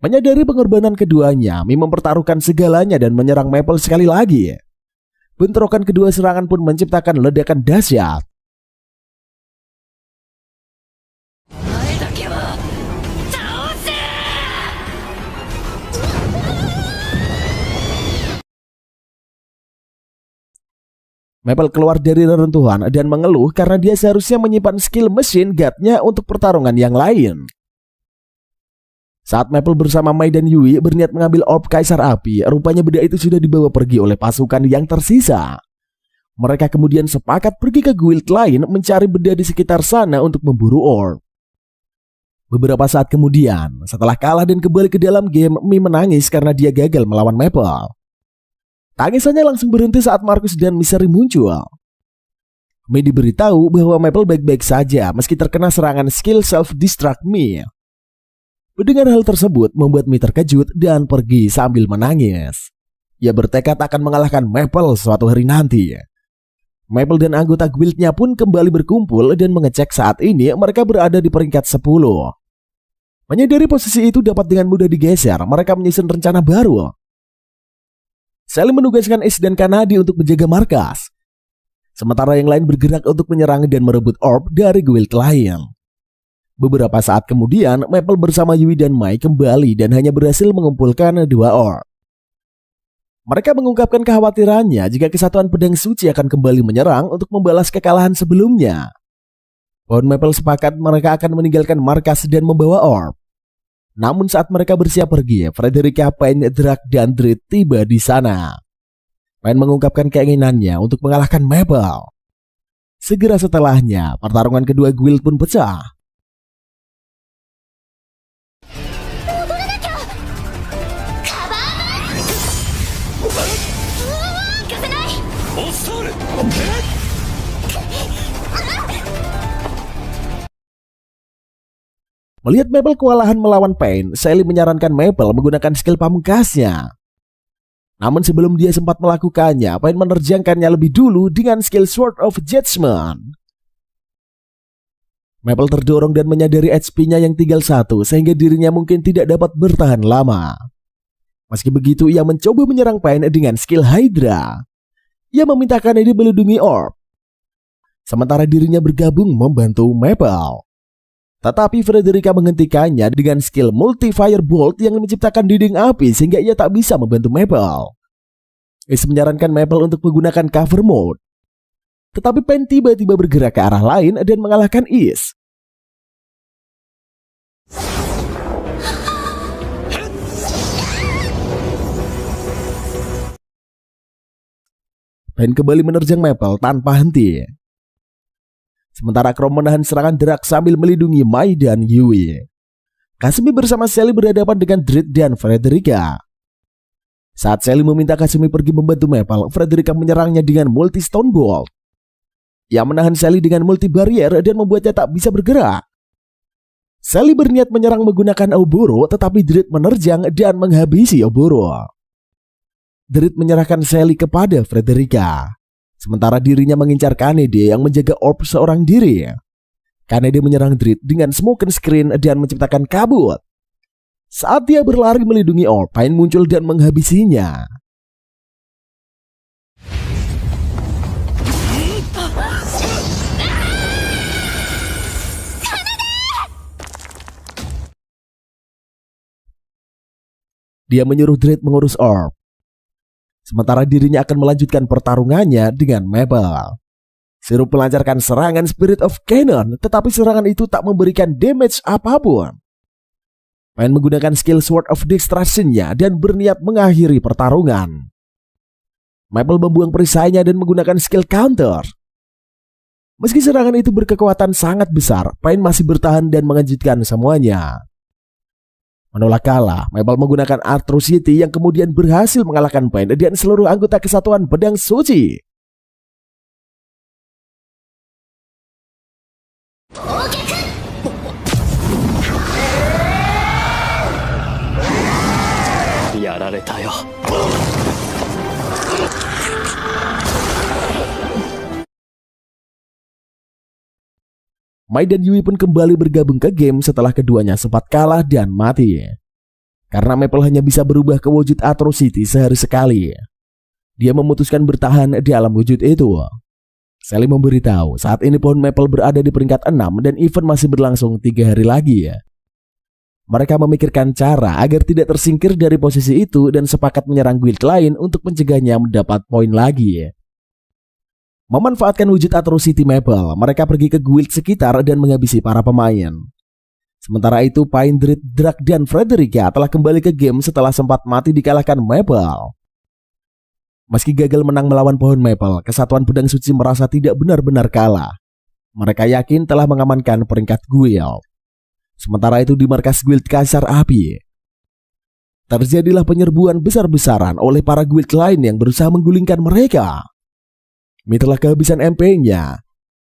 Menyadari pengorbanan keduanya, Mei mempertaruhkan segalanya dan menyerang Maple sekali lagi. Bentrokan kedua serangan pun menciptakan ledakan dahsyat. Maple keluar dari reruntuhan dan mengeluh karena dia seharusnya menyimpan skill Machine Guard-nya untuk pertarungan yang lain. Saat Maple bersama Mai dan Yui berniat mengambil orb Kaisar Api, rupanya benda itu sudah dibawa pergi oleh pasukan yang tersisa. Mereka kemudian sepakat pergi ke guild lain mencari benda di sekitar sana untuk memburu orb. Beberapa saat kemudian, setelah kalah dan kembali ke dalam game, Mei menangis karena dia gagal melawan Maple. Tangisannya langsung berhenti saat Marcus dan Misery muncul. Mei diberitahu bahwa Maple baik-baik saja meski terkena serangan skill self-destruct Mei. Mendengar hal tersebut membuat Mei terkejut dan pergi sambil menangis. Ia bertekad akan mengalahkan Maple suatu hari nanti. Maple dan anggota guildnya pun kembali berkumpul dan mengecek saat ini mereka berada di peringkat 10. Menyadari posisi itu dapat dengan mudah digeser, mereka menyusun rencana baru. Saling menugaskan Ace dan Kanadi untuk menjaga markas. Sementara yang lain bergerak untuk menyerang dan merebut orb dari guild lain. Beberapa saat kemudian, Maple bersama Yui dan Mai kembali dan hanya berhasil mengumpulkan 2 orb. Mereka mengungkapkan kekhawatirannya jika Kesatuan Pedang Suci akan kembali menyerang untuk membalas kekalahan sebelumnya. Pohon Maple sepakat mereka akan meninggalkan markas dan membawa orb. Namun saat mereka bersiap pergi, Frederica, Pain, Drak, dan Drit tiba di sana. Pain mengungkapkan keinginannya untuk mengalahkan Maple. Segera setelahnya, pertarungan kedua guild pun pecah. Melihat Maple kewalahan melawan Pain, Sally menyarankan Maple menggunakan skill pamungkasnya. Namun sebelum dia sempat melakukannya, Pain menerjangkannya lebih dulu dengan skill Sword of Judgment. Maple terdorong dan menyadari HP-nya yang tinggal 1 sehingga dirinya mungkin tidak dapat bertahan lama. Meski begitu, ia mencoba menyerang Pain dengan skill Hydra. Ia memintakan dia melindungi Orb, sementara dirinya bergabung membantu Maple. Tetapi Frederica menghentikannya dengan skill Multi Firebolt yang menciptakan dinding api sehingga ia tak bisa membantu Maple. Ace menyarankan Maple untuk menggunakan cover mode. Tetapi Pain tiba-tiba bergerak ke arah lain dan mengalahkan Ace. Pain kembali menerjang Maple tanpa henti. Sementara Chrome menahan serangan Drak sambil melindungi Mai dan Yui. Kasumi bersama Sally berhadapan dengan Dread dan Frederica. Saat Sally meminta Kasumi pergi membantu Maple, Frederica menyerangnya dengan Multi Stone Bolt. Ia menahan Sally dengan Multi Barrier dan membuatnya tak bisa bergerak. Sally berniat menyerang menggunakan Oboro, tetapi Dread menerjang dan menghabisi Oboro. Dread menyerahkan Sally kepada Frederica. Sementara dirinya mengincar Kanede yang menjaga orb seorang diri. Kanede menyerang Dread dengan smoke screen dan menciptakan kabut. Saat dia berlari melindungi orb, Pain muncul dan menghabisinya. Dia menyuruh Dread mengurus orb. Sementara dirinya akan melanjutkan pertarungannya dengan Maple. Sirup melancarkan serangan Spirit of Cannon, tetapi serangan itu tak memberikan damage apapun. Pain menggunakan skill Sword of Destruction-nya dan berniat mengakhiri pertarungan. Maple membuang perisainya dan menggunakan skill counter. Meski serangan itu berkekuatan sangat besar, Pain masih bertahan dan mengejutkan semuanya. Menolak kalah, Maple menggunakan Atrocity yang kemudian berhasil mengalahkan Pain dan seluruh anggota kesatuan Pedang Suci. Mai dan Yui pun kembali bergabung ke game setelah keduanya sempat kalah dan mati. Karena Maple hanya bisa berubah ke wujud Atrocity sehari sekali, dia memutuskan bertahan di alam wujud itu. Sally memberitahu saat ini pohon Maple berada di peringkat 6 dan event masih berlangsung 3 hari lagi. Mereka memikirkan cara agar tidak tersingkir dari posisi itu dan sepakat menyerang guild lain untuk mencegahnya mendapat poin lagi. Memanfaatkan wujud Atrocity Maple, mereka pergi ke guild sekitar dan menghabisi para pemain. Sementara itu, Pain, Dread, Drak, dan Frederica telah kembali ke game setelah sempat mati dikalahkan Maple. Meski gagal menang melawan pohon Maple, kesatuan Pedang Suci merasa tidak benar-benar kalah. Mereka yakin telah mengamankan peringkat guild. Sementara itu di markas guild Kaisar Api, terjadilah penyerbuan besar-besaran oleh para guild lain yang berusaha menggulingkan mereka. Mi telah kehabisan MP-nya,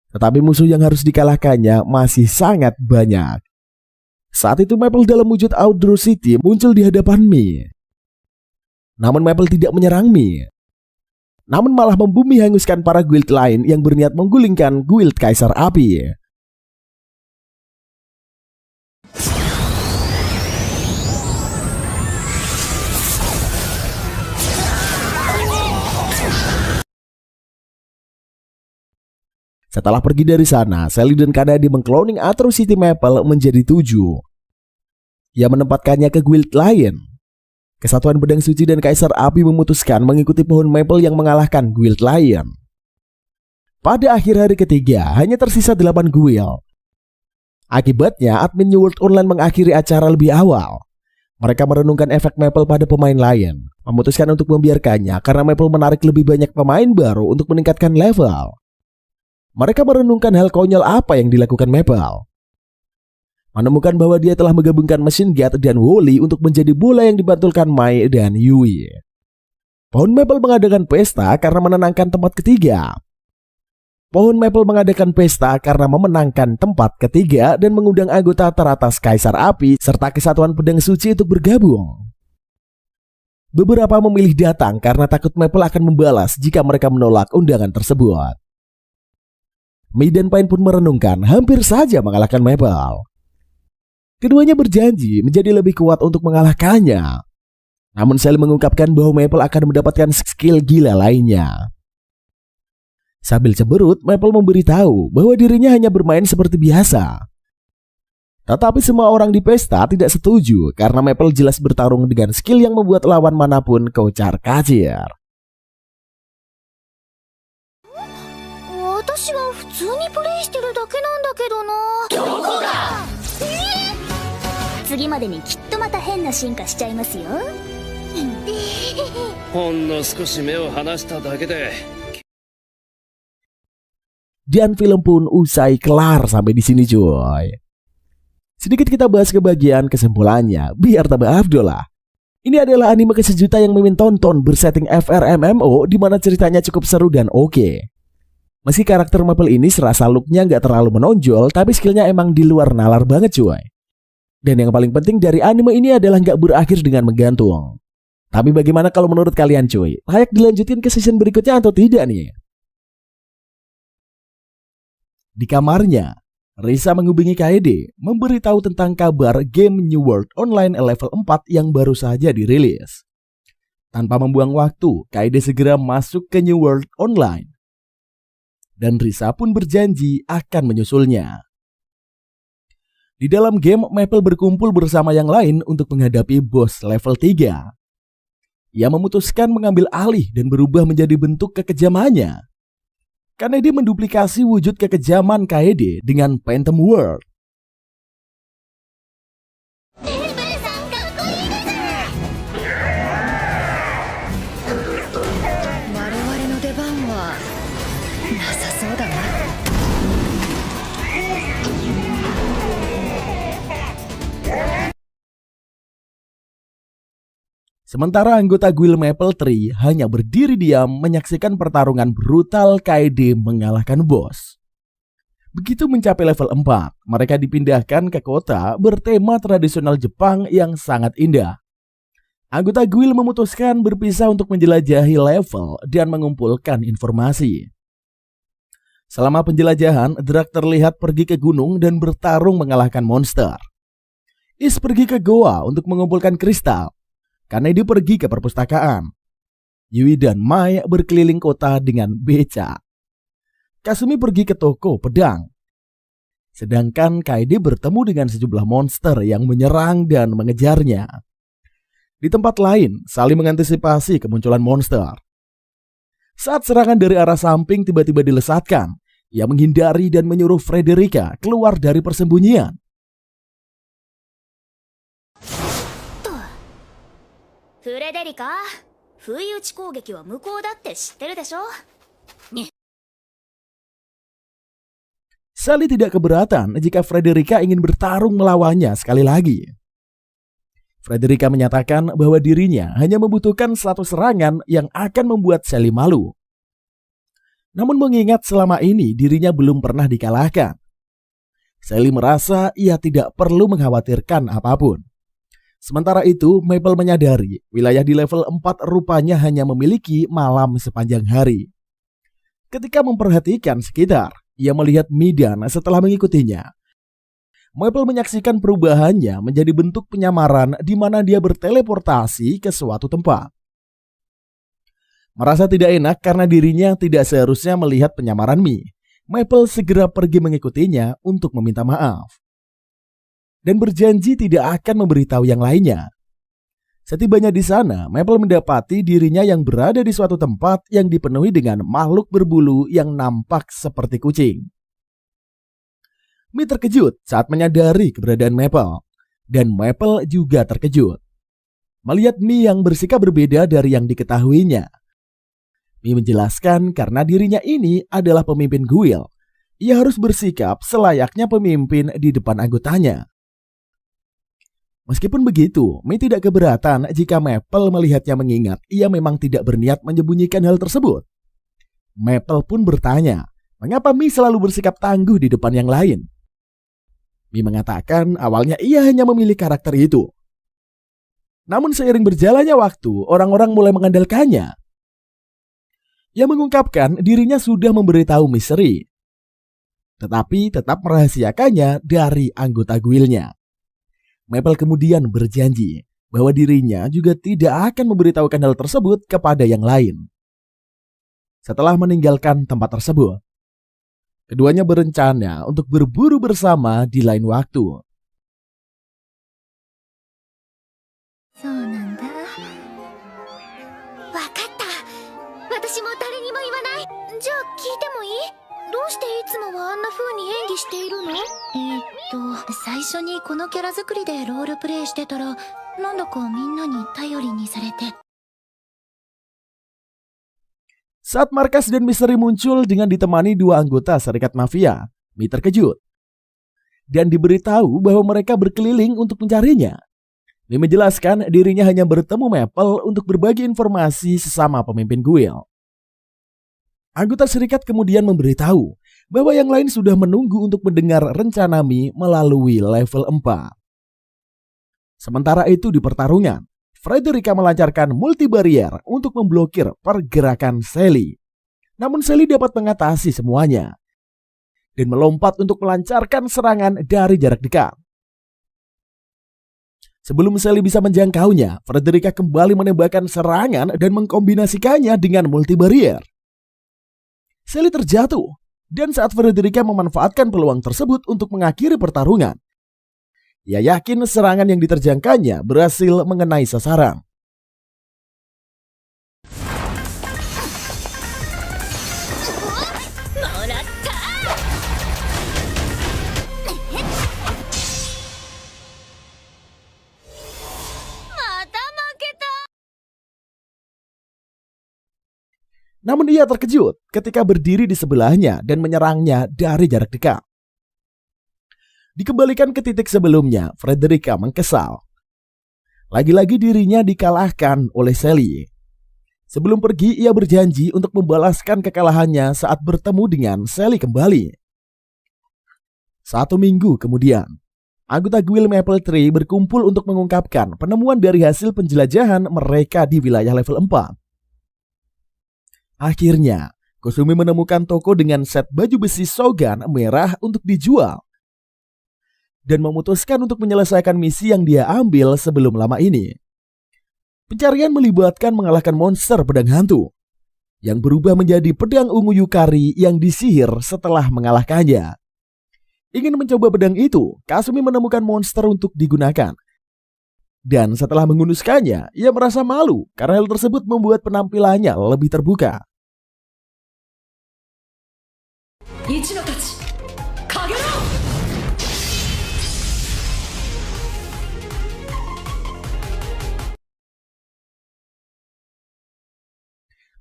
tetapi musuh yang harus dikalahkannya masih sangat banyak. Saat itu Maple dalam wujud Atrocity muncul di hadapan Mi. Namun Maple tidak menyerang Mi, namun malah membumi hanguskan para guild lain yang berniat menggulingkan guild Kaisar Api. Setelah pergi dari sana, Sally dan Kanade mengcloning Atrocity Maple menjadi 7. Ia menempatkannya ke guild lain. Kesatuan Pedang Suci dan Kaisar Api memutuskan mengikuti pohon Maple yang mengalahkan guild lain. Pada akhir hari ketiga, hanya tersisa 8 guild. Akibatnya, admin New World Online mengakhiri acara lebih awal. Mereka merenungkan efek Maple pada pemain lain, memutuskan untuk membiarkannya karena Maple menarik lebih banyak pemain baru untuk meningkatkan level. Mereka merenungkan hal konyol apa yang dilakukan Maple. Menemukan bahwa dia telah menggabungkan Machine God dan Woli untuk menjadi bola yang dibantulkan Mai dan Yui. Pohon Maple mengadakan pesta karena menenangkan tempat ketiga. Pohon Maple mengadakan pesta karena memenangkan tempat ketiga dan mengundang anggota teratas Kaisar Api serta Kesatuan Pedang Suci untuk bergabung. Beberapa memilih datang karena takut Maple akan membalas jika mereka menolak undangan tersebut. Mi dan Pine pun merenungkan hampir saja mengalahkan Maple. Keduanya berjanji menjadi lebih kuat untuk mengalahkannya. Namun Sally mengungkapkan bahwa Maple akan mendapatkan skill gila lainnya. Sambil cemberut, Maple memberitahu bahwa dirinya hanya bermain seperti biasa. Tetapi semua orang di pesta tidak setuju karena Maple jelas bertarung dengan skill yang membuat lawan manapun kocar-kacir. 私は普通にプレイしてるだけなんだけどな。どこが？次までにきっとまた変な進化しちゃいますよ。ほんの少し目を離しただけで。Dan film pun usai kelar sampai di sini cuy. Sedikit kita bahas ke bagian kesimpulannya, biar tambah afdol lah. Ini adalah anime kesejuta yang Mimin tonton bersetting FRMMO di mana ceritanya cukup seru dan oke. Meski karakter Maple ini serasa looknya nggak terlalu menonjol, tapi skillnya emang di luar nalar banget cuy. Dan yang paling penting dari anime ini adalah nggak berakhir dengan menggantung. Tapi bagaimana kalau menurut kalian cuy? Layak dilanjutin ke season berikutnya atau tidak nih? Di kamarnya, Risa menghubungi Kaede, memberitahu tentang kabar game New World Online level 4 yang baru saja dirilis. Tanpa membuang waktu, Kaede segera masuk ke New World Online. Dan Risa pun berjanji akan menyusulnya. Di dalam game, Maple berkumpul bersama yang lain untuk menghadapi bos level 3. Ia memutuskan mengambil alih dan berubah menjadi bentuk kekejamannya. Karena dia menduplikasi wujud kekejaman Kaede dengan Phantom World. Sementara anggota guild Maple Tree hanya berdiri diam menyaksikan pertarungan brutal Kaede mengalahkan bos. Begitu mencapai level 4, mereka dipindahkan ke kota bertema tradisional Jepang yang sangat indah. Anggota guild memutuskan berpisah untuk menjelajahi level dan mengumpulkan informasi. Selama penjelajahan, Drak terlihat pergi ke gunung dan bertarung mengalahkan monster. Is pergi ke goa untuk mengumpulkan kristal. Kanedi pergi ke perpustakaan. Yui dan Mai berkeliling kota dengan beca. Kasumi pergi ke toko pedang. Sedangkan Kaede bertemu dengan sejumlah monster yang menyerang dan mengejarnya. Di tempat lain, saling mengantisipasi kemunculan monster. Saat serangan dari arah samping tiba-tiba dilesatkan, ia menghindari dan menyuruh Frederica keluar dari persembunyian. Frederica, 不意打ち攻撃は無効だって知ってるでしょ? Sally tidak keberatan jika Frederica ingin bertarung melawannya sekali lagi. Frederica menyatakan bahwa dirinya hanya membutuhkan satu serangan yang akan membuat Sally malu. Namun mengingat selama ini dirinya belum pernah dikalahkan, Sally merasa ia tidak perlu mengkhawatirkan apapun. Sementara itu, Maple menyadari wilayah di level 4 rupanya hanya memiliki malam sepanjang hari. Ketika memperhatikan sekitar, ia melihat Midan setelah mengikutinya. Maple menyaksikan perubahannya menjadi bentuk penyamaran di mana dia berteleportasi ke suatu tempat. Merasa tidak enak karena dirinya tidak seharusnya melihat penyamaran Mi, Maple segera pergi mengikutinya untuk meminta maaf. Dan berjanji tidak akan memberitahu yang lainnya. Setibanya di sana, Maple mendapati dirinya yang berada di suatu tempat yang dipenuhi dengan makhluk berbulu yang nampak seperti kucing. Mi terkejut saat menyadari keberadaan Maple, dan Maple juga terkejut melihat Mi yang bersikap berbeda dari yang diketahuinya. Mi menjelaskan karena dirinya ini adalah pemimpin guild, ia harus bersikap selayaknya pemimpin di depan anggotanya. Meskipun begitu, Mi tidak keberatan jika Maple melihatnya mengingat ia memang tidak berniat menyembunyikan hal tersebut. Maple pun bertanya, mengapa Mi selalu bersikap tangguh di depan yang lain? Mi mengatakan awalnya ia hanya memilih karakter itu. Namun seiring berjalannya waktu, orang-orang mulai mengandalkannya. Ia mengungkapkan dirinya sudah memberitahu misteri, tetapi tetap merahasiakannya dari anggota guildnya. Maple kemudian berjanji bahwa dirinya juga tidak akan memberitahukan hal tersebut kepada yang lain. Setelah meninggalkan tempat tersebut, keduanya berencana untuk berburu bersama di lain waktu. そうなんだ。わかった。私も誰にも言わない。じゃあ聞いてもいい？どうしていつもはあんな風に演技しているの？最初にこのキャラ作りでロールプレイしてたら、なんだかみんなに頼りにされて。 Saat Marcus dan Misteri muncul dengan ditemani dua anggota serikat mafia, Mi terkejut dan diberitahu bahwa mereka berkeliling untuk mencarinya. Mi menjelaskan dirinya hanya bertemu Maple untuk berbagi informasi sesama pemimpin guild. Anggota serikat kemudian memberitahu bahwa yang lain sudah menunggu untuk mendengar rencana Mi melalui level 4. Sementara itu di pertarungan, Frederica melancarkan multi barrier untuk memblokir pergerakan Sally. Namun Sally dapat mengatasi semuanya dan melompat untuk melancarkan serangan dari jarak dekat. Sebelum Sally bisa menjangkaunya, Frederica kembali menembakkan serangan dan mengkombinasikannya dengan multi barrier. Sally terjatuh, dan saat Frederica memanfaatkan peluang tersebut untuk mengakhiri pertarungan, ia yakin serangan yang diterjangkannya berhasil mengenai sasaran. Namun ia terkejut ketika berdiri di sebelahnya dan menyerangnya dari jarak dekat. Dikembalikan ke titik sebelumnya, Frederica mengkesal. Lagi-lagi dirinya dikalahkan oleh Sally. Sebelum pergi, ia berjanji untuk membalaskan kekalahannya saat bertemu dengan Sally kembali. 1 minggu kemudian, anggota guild Maple Tree berkumpul untuk mengungkapkan penemuan dari hasil penjelajahan mereka di wilayah level 4. Akhirnya, Kusumi menemukan toko dengan set baju besi Shogun merah untuk dijual dan memutuskan untuk menyelesaikan misi yang dia ambil sebelum lama ini. Pencarian melibatkan mengalahkan monster pedang hantu yang berubah menjadi pedang ungu Yukari yang disihir setelah mengalahkannya. Ingin mencoba pedang itu, Kasumi menemukan monster untuk digunakan. Dan setelah mengunuskannya, ia merasa malu karena hal tersebut membuat penampilannya lebih terbuka.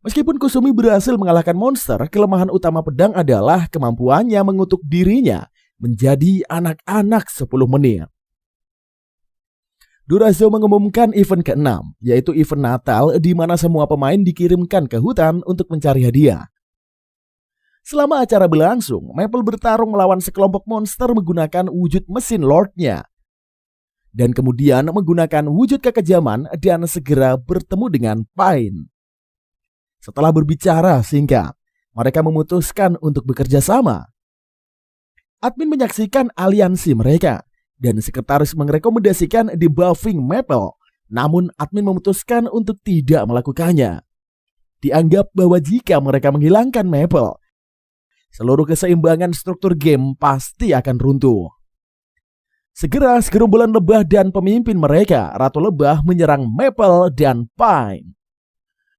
Meskipun Kusumi berhasil mengalahkan monster, kelemahan utama pedang adalah kemampuannya mengutuk dirinya menjadi anak-anak 10 menit. Durazo mengumumkan event ke-6, yaitu event Natal di mana semua pemain dikirimkan ke hutan untuk mencari hadiah. Selama acara berlangsung, Maple bertarung melawan sekelompok monster menggunakan wujud mesin Lordnya. Dan kemudian menggunakan wujud kekejaman dan segera bertemu dengan Pine. Setelah berbicara singkat, mereka memutuskan untuk bekerja sama. Admin menyaksikan aliansi mereka dan sekretaris merekomendasikan debuffing Maple. Namun admin memutuskan untuk tidak melakukannya. Dianggap bahwa jika mereka menghilangkan Maple, seluruh keseimbangan struktur game pasti akan runtuh. Segera segerombolan lebah dan pemimpin mereka, Ratu Lebah, menyerang Maple dan Pine.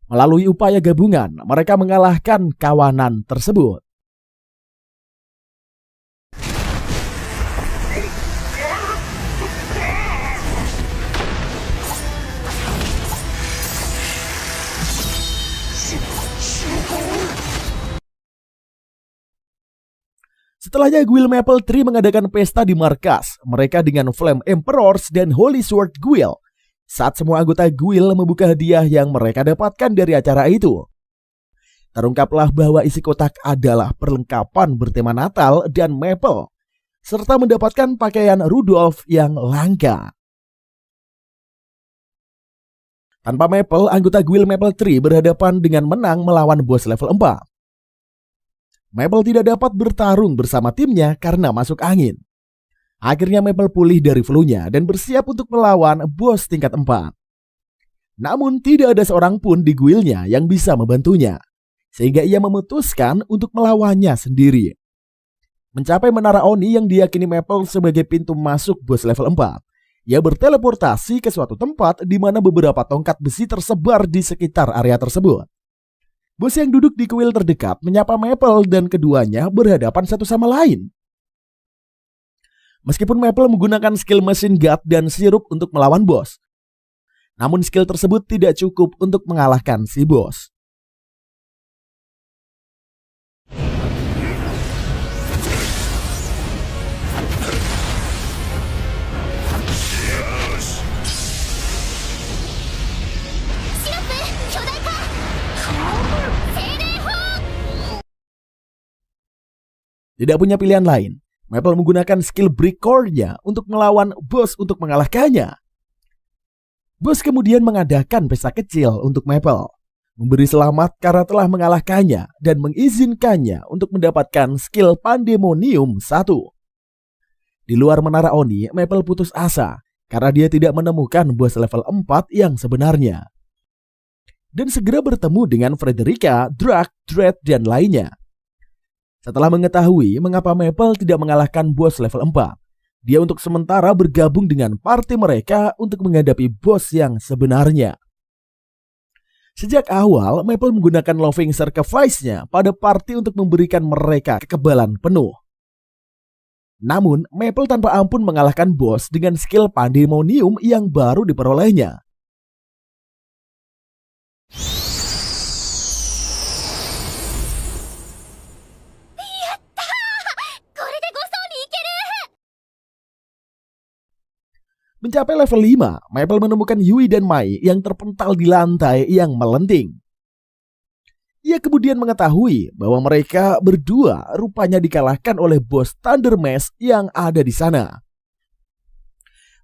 Melalui upaya gabungan, mereka mengalahkan kawanan tersebut. Setelahnya Guild Maple Tree mengadakan pesta di markas mereka dengan Flame Emperors dan Holy Sword Guild. Saat semua anggota Guild membuka hadiah yang mereka dapatkan dari acara itu, terungkaplah bahwa isi kotak adalah perlengkapan bertema Natal dan Maple, serta mendapatkan pakaian Rudolph yang langka. Tanpa Maple, anggota Guild Maple Tree berhadapan dengan menang melawan bos level 4. Maple tidak dapat bertarung bersama timnya karena masuk angin. Akhirnya Maple pulih dari flu-nya dan bersiap untuk melawan bos tingkat 4. Namun tidak ada seorang pun di guildnya yang bisa membantunya, sehingga ia memutuskan untuk melawannya sendiri. Mencapai menara Oni yang diyakini Maple sebagai pintu masuk bos level 4, ia berteleportasi ke suatu tempat di mana beberapa tongkat besi tersebar di sekitar area tersebut. Bos yang duduk di kuil terdekat menyapa Maple dan keduanya berhadapan satu sama lain. Meskipun Maple menggunakan skill Machine Guard dan sirup untuk melawan bos, namun skill tersebut tidak cukup untuk mengalahkan si bos. Tidak punya pilihan lain, Maple menggunakan skill Break Core-nya untuk melawan bos untuk mengalahkannya. Bos kemudian mengadakan pesta kecil untuk Maple, memberi selamat karena telah mengalahkannya dan mengizinkannya untuk mendapatkan skill Pandemonium 1. Di luar menara Oni, Maple putus asa karena dia tidak menemukan bos level 4 yang sebenarnya. Dan segera bertemu dengan Frederica, Drak, Dread, dan lainnya. Setelah mengetahui mengapa Maple tidak mengalahkan bos level 4, dia untuk sementara bergabung dengan party mereka untuk menghadapi bos yang sebenarnya. Sejak awal, Maple menggunakan Loving Sacrifice-nya pada party untuk memberikan mereka kekebalan penuh. Namun, Maple tanpa ampun mengalahkan bos dengan skill Pandemonium yang baru diperolehnya. Mencapai level 5, Maple menemukan Yui dan Mai yang terpental di lantai yang melenting. Ia kemudian mengetahui bahwa mereka berdua rupanya dikalahkan oleh bos Thunder Mask yang ada di sana.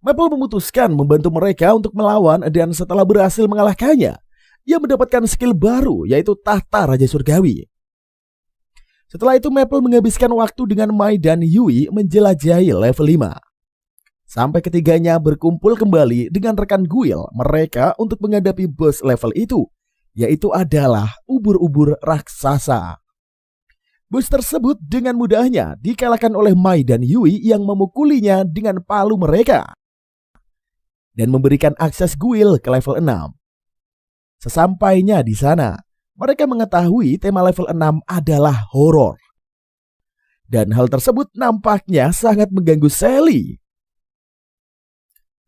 Maple memutuskan membantu mereka untuk melawan dan setelah berhasil mengalahkannya, ia mendapatkan skill baru yaitu Tahta Raja Surgawi. Setelah itu Maple menghabiskan waktu dengan Mai dan Yui menjelajahi level 5. Sampai ketiganya berkumpul kembali dengan rekan guild mereka untuk menghadapi bos level itu, yaitu adalah ubur-ubur raksasa. Bos tersebut dengan mudahnya dikalahkan oleh Mai dan Yui yang memukulinya dengan palu mereka dan memberikan akses guild ke level 6. Sesampainya di sana, mereka mengetahui tema level 6 adalah horor. Dan hal tersebut nampaknya sangat mengganggu Sally.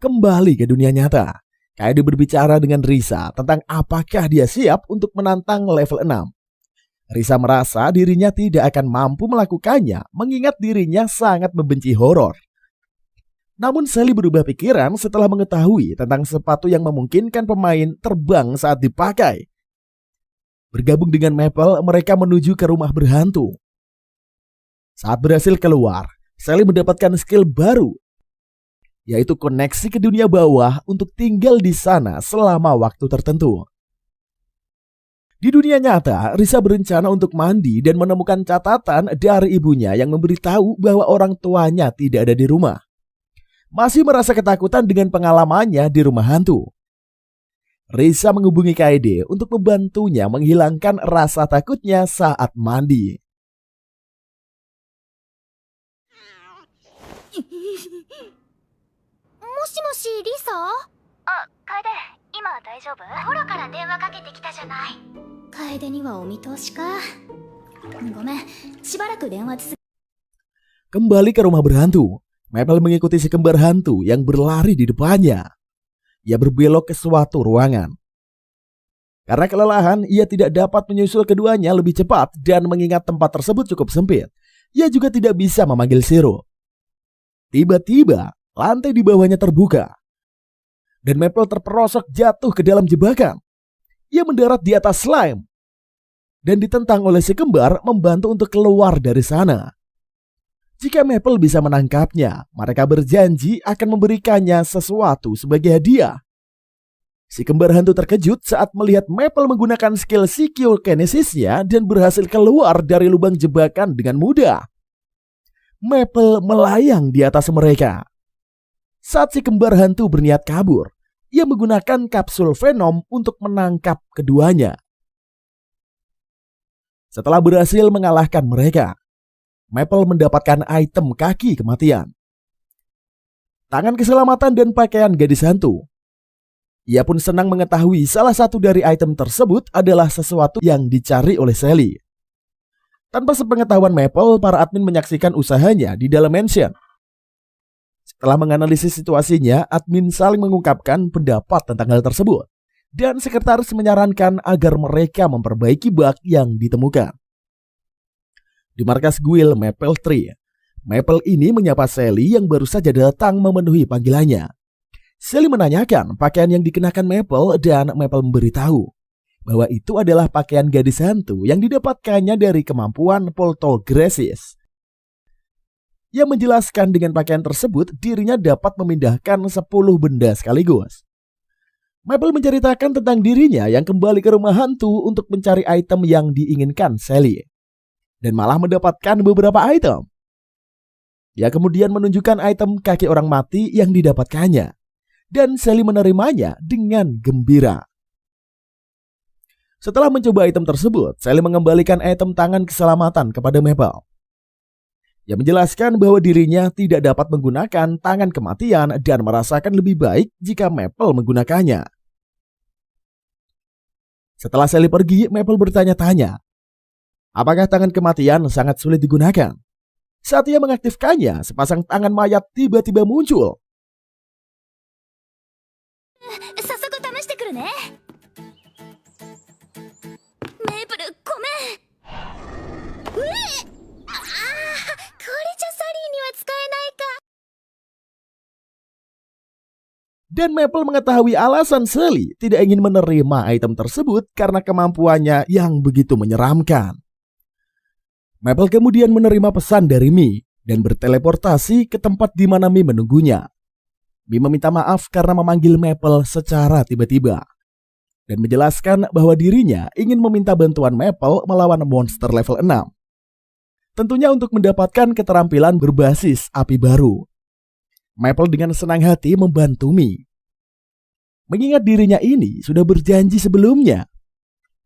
Kembali ke dunia nyata, Kaede berbicara dengan Risa tentang apakah dia siap untuk menantang level 6. Risa merasa dirinya tidak akan mampu melakukannya mengingat dirinya sangat membenci horor. Namun Sally berubah pikiran setelah mengetahui tentang sepatu yang memungkinkan pemain terbang saat dipakai. Bergabung dengan Maple, mereka menuju ke rumah berhantu. Saat berhasil keluar, Sally mendapatkan skill baru, yaitu koneksi ke dunia bawah untuk tinggal di sana selama waktu tertentu. Di dunia nyata, Risa berencana untuk mandi dan menemukan catatan dari ibunya yang memberitahu bahwa orang tuanya tidak ada di rumah. Masih merasa ketakutan dengan pengalamannya di rumah hantu. Risa menghubungi Kaede untuk membantunya menghilangkan rasa takutnya saat mandi. Moshi, Lisa? Kaede, 今は大丈夫？ホロから電話かけてきたじゃない。Kaedeにはお見通しか。ごめん、しばらく電話続け。Kembali ke rumah berhantu, Maple mengikuti si kembar hantu yang berlari di depannya. Ia berbelok ke suatu ruangan. Karena kelelahan, ia tidak dapat menyusul keduanya lebih cepat dan mengingat tempat tersebut cukup sempit. Ia juga tidak bisa memanggil Shiro. Tiba-tiba, lantai di bawahnya terbuka. Dan Maple terperosok jatuh ke dalam jebakan. Ia mendarat di atas slime. Dan ditentang oleh si kembar membantu untuk keluar dari sana. Jika Maple bisa menangkapnya, mereka berjanji akan memberikannya sesuatu sebagai hadiah. Si kembar hantu terkejut saat melihat Maple menggunakan skill Psychokinesisnya dan berhasil keluar dari lubang jebakan dengan mudah. Maple melayang di atas mereka. Saat si kembar hantu berniat kabur, ia menggunakan kapsul Venom untuk menangkap keduanya. Setelah berhasil mengalahkan mereka, Maple mendapatkan item kaki kematian, tangan keselamatan, dan pakaian gadis hantu. Ia pun senang mengetahui salah satu dari item tersebut adalah sesuatu yang dicari oleh Sally. Tanpa sepengetahuan Maple, para admin menyaksikan usahanya di dalam mansion. Setelah menganalisis situasinya, admin saling mengungkapkan pendapat tentang hal tersebut. Dan sekretaris menyarankan agar mereka memperbaiki bug yang ditemukan. Di markas guild Maple Tree, Maple ini menyapa Sally yang baru saja datang memenuhi panggilannya. Sally menanyakan pakaian yang dikenakan Maple dan Maple memberitahu bahwa itu adalah pakaian gadis hantu yang didapatkannya dari kemampuan Poltergeist. Ia menjelaskan dengan pakaian tersebut dirinya dapat memindahkan 10 benda sekaligus. Maple menceritakan tentang dirinya yang kembali ke rumah hantu untuk mencari item yang diinginkan Sally, dan malah mendapatkan beberapa item. Ia kemudian menunjukkan item kaki orang mati yang didapatkannya, dan Sally menerimanya dengan gembira. Setelah mencoba item tersebut, Sally mengembalikan item tangan keselamatan kepada Maple. Ia menjelaskan bahwa dirinya tidak dapat menggunakan tangan kematian dan merasakan lebih baik jika Maple menggunakannya. Setelah Sally pergi, Maple bertanya-tanya, apakah tangan kematian sangat sulit digunakan? Saat ia mengaktifkannya, sepasang tangan mayat tiba-tiba muncul. 早速試してくるね。メープル、ごめん。これじゃサリーには使えないか。 Dan Maple mengetahui alasan Sally tidak ingin menerima item tersebut karena kemampuannya yang begitu menyeramkan. Maple kemudian menerima pesan dari Mii dan berteleportasi ke tempat di mana Mii menunggunya. Mii meminta maaf karena memanggil Maple secara tiba-tiba dan menjelaskan bahwa dirinya ingin meminta bantuan Maple melawan monster level 6. Tentunya untuk mendapatkan keterampilan berbasis api baru. Maple dengan senang hati membantu Mii. Mengingat dirinya ini sudah berjanji sebelumnya.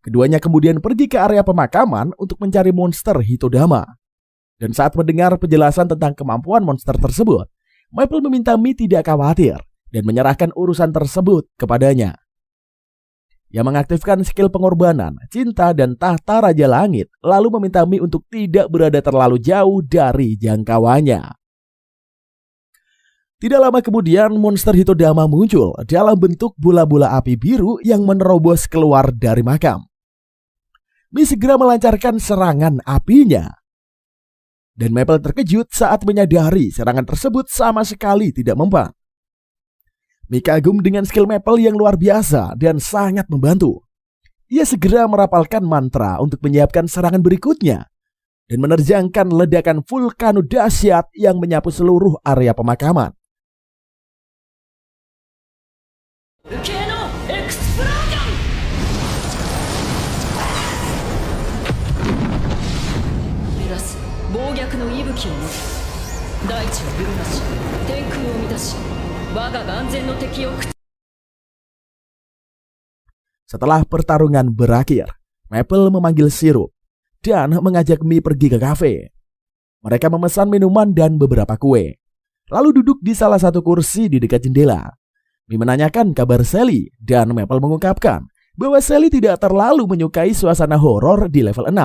Keduanya kemudian pergi ke area pemakaman untuk mencari monster Hitodama. Dan saat mendengar penjelasan tentang kemampuan monster tersebut, Maple meminta Mii tidak khawatir dan menyerahkan urusan tersebut kepadanya. Ia mengaktifkan skill pengorbanan, cinta, dan tahta Raja Langit, lalu meminta Mii untuk tidak berada terlalu jauh dari jangkauannya. Tidak lama kemudian monster Hitodama muncul dalam bentuk bola-bola api biru yang menerobos keluar dari makam. Mii segera melancarkan serangan apinya. Dan Maple terkejut saat menyadari serangan tersebut sama sekali tidak mempan. Mii kagum dengan skill Maple yang luar biasa dan sangat membantu. Ia segera merapalkan mantra untuk menyiapkan serangan berikutnya dan menerjangkan ledakan vulkano dahsyat yang menyapu seluruh area pemakaman. Setelah pertarungan berakhir, Maple memanggil Shiro dan mengajak Mii pergi ke kafe. Mereka memesan minuman dan beberapa kue, lalu duduk di salah satu kursi di dekat jendela. Mii menanyakan kabar Sally dan Maple mengungkapkan bahwa Sally tidak terlalu menyukai suasana horor di level 6.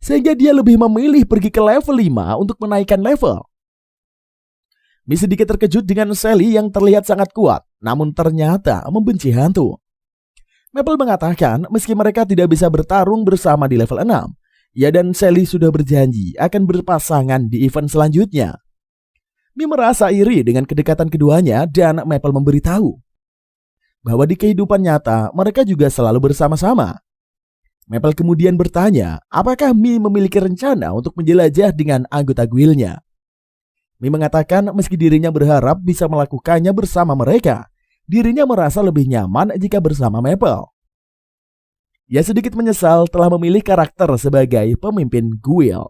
Sehingga dia lebih memilih pergi ke level 5 untuk menaikkan level. Mii sedikit terkejut dengan Sally yang terlihat sangat kuat, namun ternyata membenci hantu. Maple mengatakan meski mereka tidak bisa bertarung bersama di level 6, Ia dan Sally sudah berjanji akan berpasangan di event selanjutnya. Mi merasa iri dengan kedekatan keduanya dan Maple memberitahu bahwa di kehidupan nyata mereka juga selalu bersama-sama. Maple kemudian bertanya apakah Mi memiliki rencana untuk menjelajah dengan anggota guildnya. Mi mengatakan meski dirinya berharap bisa melakukannya bersama mereka, dirinya merasa lebih nyaman jika bersama Maple. Ia sedikit menyesal telah memilih karakter sebagai pemimpin guild.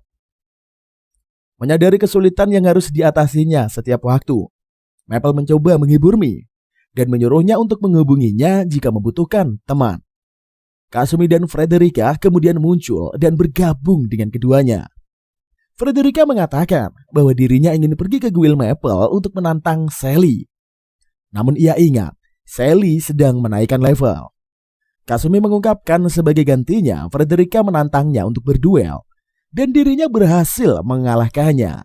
Menyadari kesulitan yang harus diatasinya setiap waktu, Maple mencoba menghibur Mi dan menyuruhnya untuk menghubunginya jika membutuhkan teman. Kasumi dan Frederica kemudian muncul dan bergabung dengan keduanya. Frederica mengatakan bahwa dirinya ingin pergi ke guild Maple untuk menantang Sally. Namun ia ingat, Sally sedang menaikkan level. Kasumi mengungkapkan sebagai gantinya, Frederica menantangnya untuk berduel, dan dirinya berhasil mengalahkannya.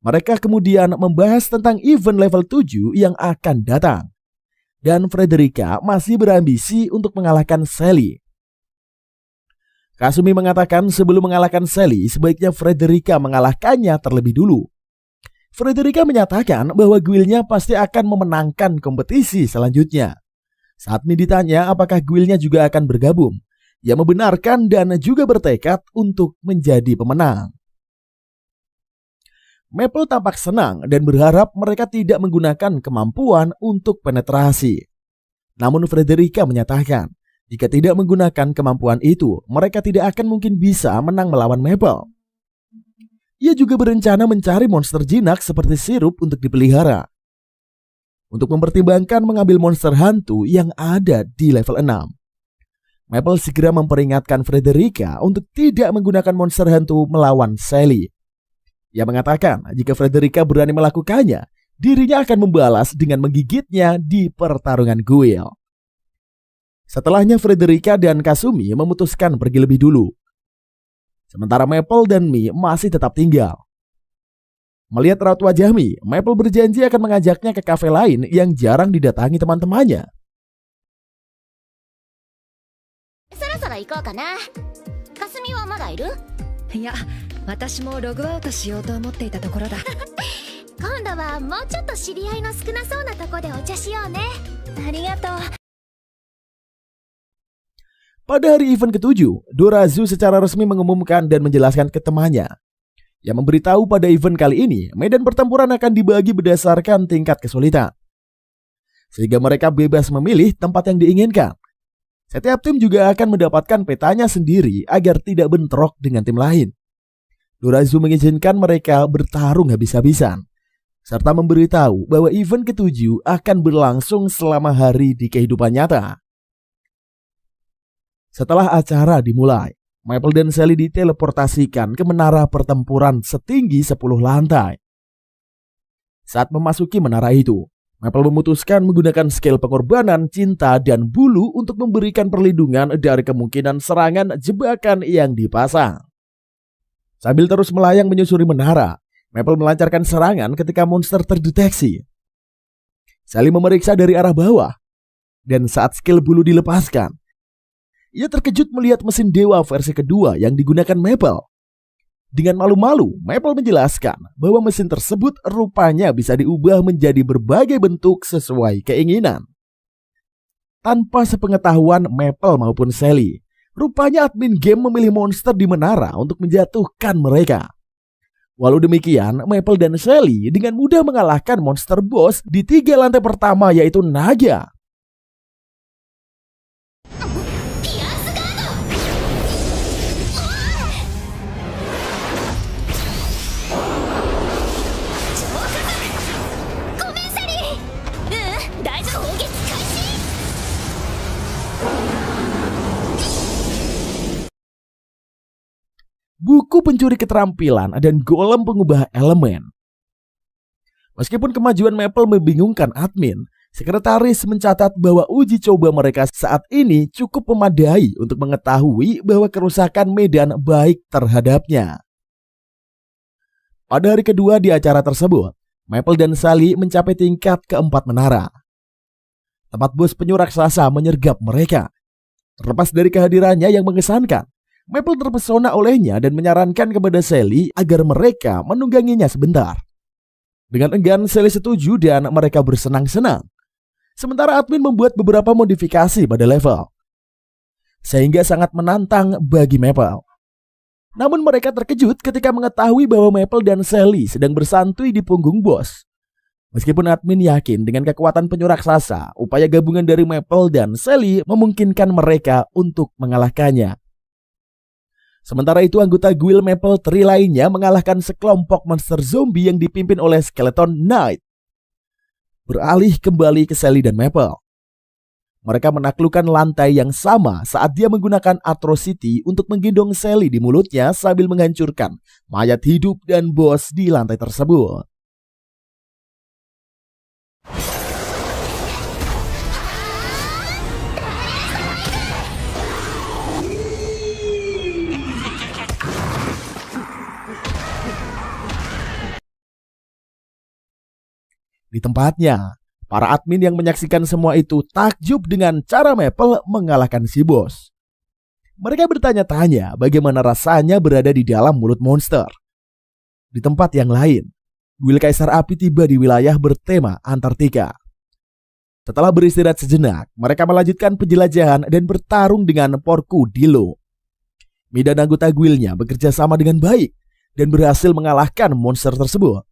Mereka kemudian membahas tentang event level 7 yang akan datang. Dan Frederica masih berambisi untuk mengalahkan Sally. Kasumi mengatakan sebelum mengalahkan Sally, sebaiknya Frederica mengalahkannya terlebih dulu. Frederica menyatakan bahwa guildnya pasti akan memenangkan kompetisi selanjutnya. Saat Mi ditanya apakah guildnya juga akan bergabung, ia membenarkan dan juga bertekad untuk menjadi pemenang. Maple tampak senang dan berharap mereka tidak menggunakan kemampuan untuk penetrasi. Namun Frederica menyatakan jika tidak menggunakan kemampuan itu, mereka tidak akan mungkin bisa menang melawan Maple. Ia juga berencana mencari monster jinak seperti sirup untuk dipelihara, untuk mempertimbangkan mengambil monster hantu yang ada di level 6. Maple segera memperingatkan Frederica untuk tidak menggunakan monster hantu melawan Sally. Ia mengatakan jika Frederica berani melakukannya, dirinya akan membalas dengan menggigitnya di pertarungan guild. Setelahnya Frederica dan Kasumi memutuskan pergi lebih dulu. Sementara Maple dan Mi masih tetap tinggal. Melihat raut wajah Mi, Maple berjanji akan mengajaknya ke kafe lain yang jarang didatangi teman-temannya. そろそろ行こうかな。かすみはまだいる？いや、私もログアウトしようと思っていたところだ。今度はもうちょっと知り合いの少なそうなとこでお茶しようね。ありがとう。 Pada hari event ke-7, Dorazu secara resmi mengumumkan dan menjelaskan ke temannya. Yang memberitahu pada event kali ini, medan pertempuran akan dibagi berdasarkan tingkat kesulitan, sehingga mereka bebas memilih tempat yang diinginkan. Setiap tim juga akan mendapatkan petanya sendiri agar tidak bentrok dengan tim lain. Dorazu mengizinkan mereka bertarung habis-habisan, serta memberitahu bahwa event ke-7 akan berlangsung selama hari di kehidupan nyata. Setelah acara dimulai, Maple dan Sally diteleportasikan ke menara pertempuran setinggi 10 lantai. Saat memasuki menara itu, Maple memutuskan menggunakan skill pengorbanan, cinta, dan bulu untuk memberikan perlindungan dari kemungkinan serangan jebakan yang dipasang. Sambil terus melayang menyusuri menara, Maple melancarkan serangan ketika monster terdeteksi. Sally memeriksa dari arah bawah, dan saat skill bulu dilepaskan, ia terkejut melihat mesin dewa versi kedua yang digunakan Maple. Dengan malu-malu, Maple menjelaskan bahwa mesin tersebut rupanya bisa diubah menjadi berbagai bentuk sesuai keinginan. Tanpa sepengetahuan Maple maupun Sally, rupanya admin game memilih monster di menara untuk menjatuhkan mereka. Walau demikian, Maple dan Sally dengan mudah mengalahkan monster boss di 3 lantai pertama, yaitu naga. Buku pencuri keterampilan dan golem pengubah elemen. Meskipun kemajuan Maple membingungkan admin, sekretaris mencatat bahwa uji coba mereka saat ini cukup memadai untuk mengetahui bahwa kerusakan medan baik terhadapnya. Pada hari kedua di acara tersebut, Maple dan Sally mencapai tingkat keempat menara. Tempat bos penyu raksasa menyergap mereka. Terlepas dari kehadirannya yang mengesankan, Maple terpesona olehnya dan menyarankan kepada Sally agar mereka menungganginya sebentar. Dengan enggan, Sally setuju dan mereka bersenang-senang. Sementara admin membuat beberapa modifikasi pada level, sehingga sangat menantang bagi Maple. Namun mereka terkejut ketika mengetahui bahwa Maple dan Sally sedang bersantui di punggung bos. Meskipun admin yakin dengan kekuatan penyu raksasa, upaya gabungan dari Maple dan Sally memungkinkan mereka untuk mengalahkannya. Sementara itu anggota guild Maple Tree lainnya mengalahkan sekelompok monster zombie yang dipimpin oleh Skeleton Knight. Beralih kembali ke Sally dan Maple. Mereka menaklukkan lantai yang sama saat dia menggunakan Atrocity untuk menggendong Sally di mulutnya sambil menghancurkan mayat hidup dan bos di lantai tersebut. Di tempatnya, para admin yang menyaksikan semua itu takjub dengan cara Maple mengalahkan si bos. Mereka bertanya-tanya bagaimana rasanya berada di dalam mulut monster. Di tempat yang lain, Guild Kaisar Api tiba di wilayah bertema Antartika. Setelah beristirahat sejenak, mereka melanjutkan penjelajahan dan bertarung dengan Porku Dilo. Mi dan anggota guildnya bekerja sama dengan baik dan berhasil mengalahkan monster tersebut.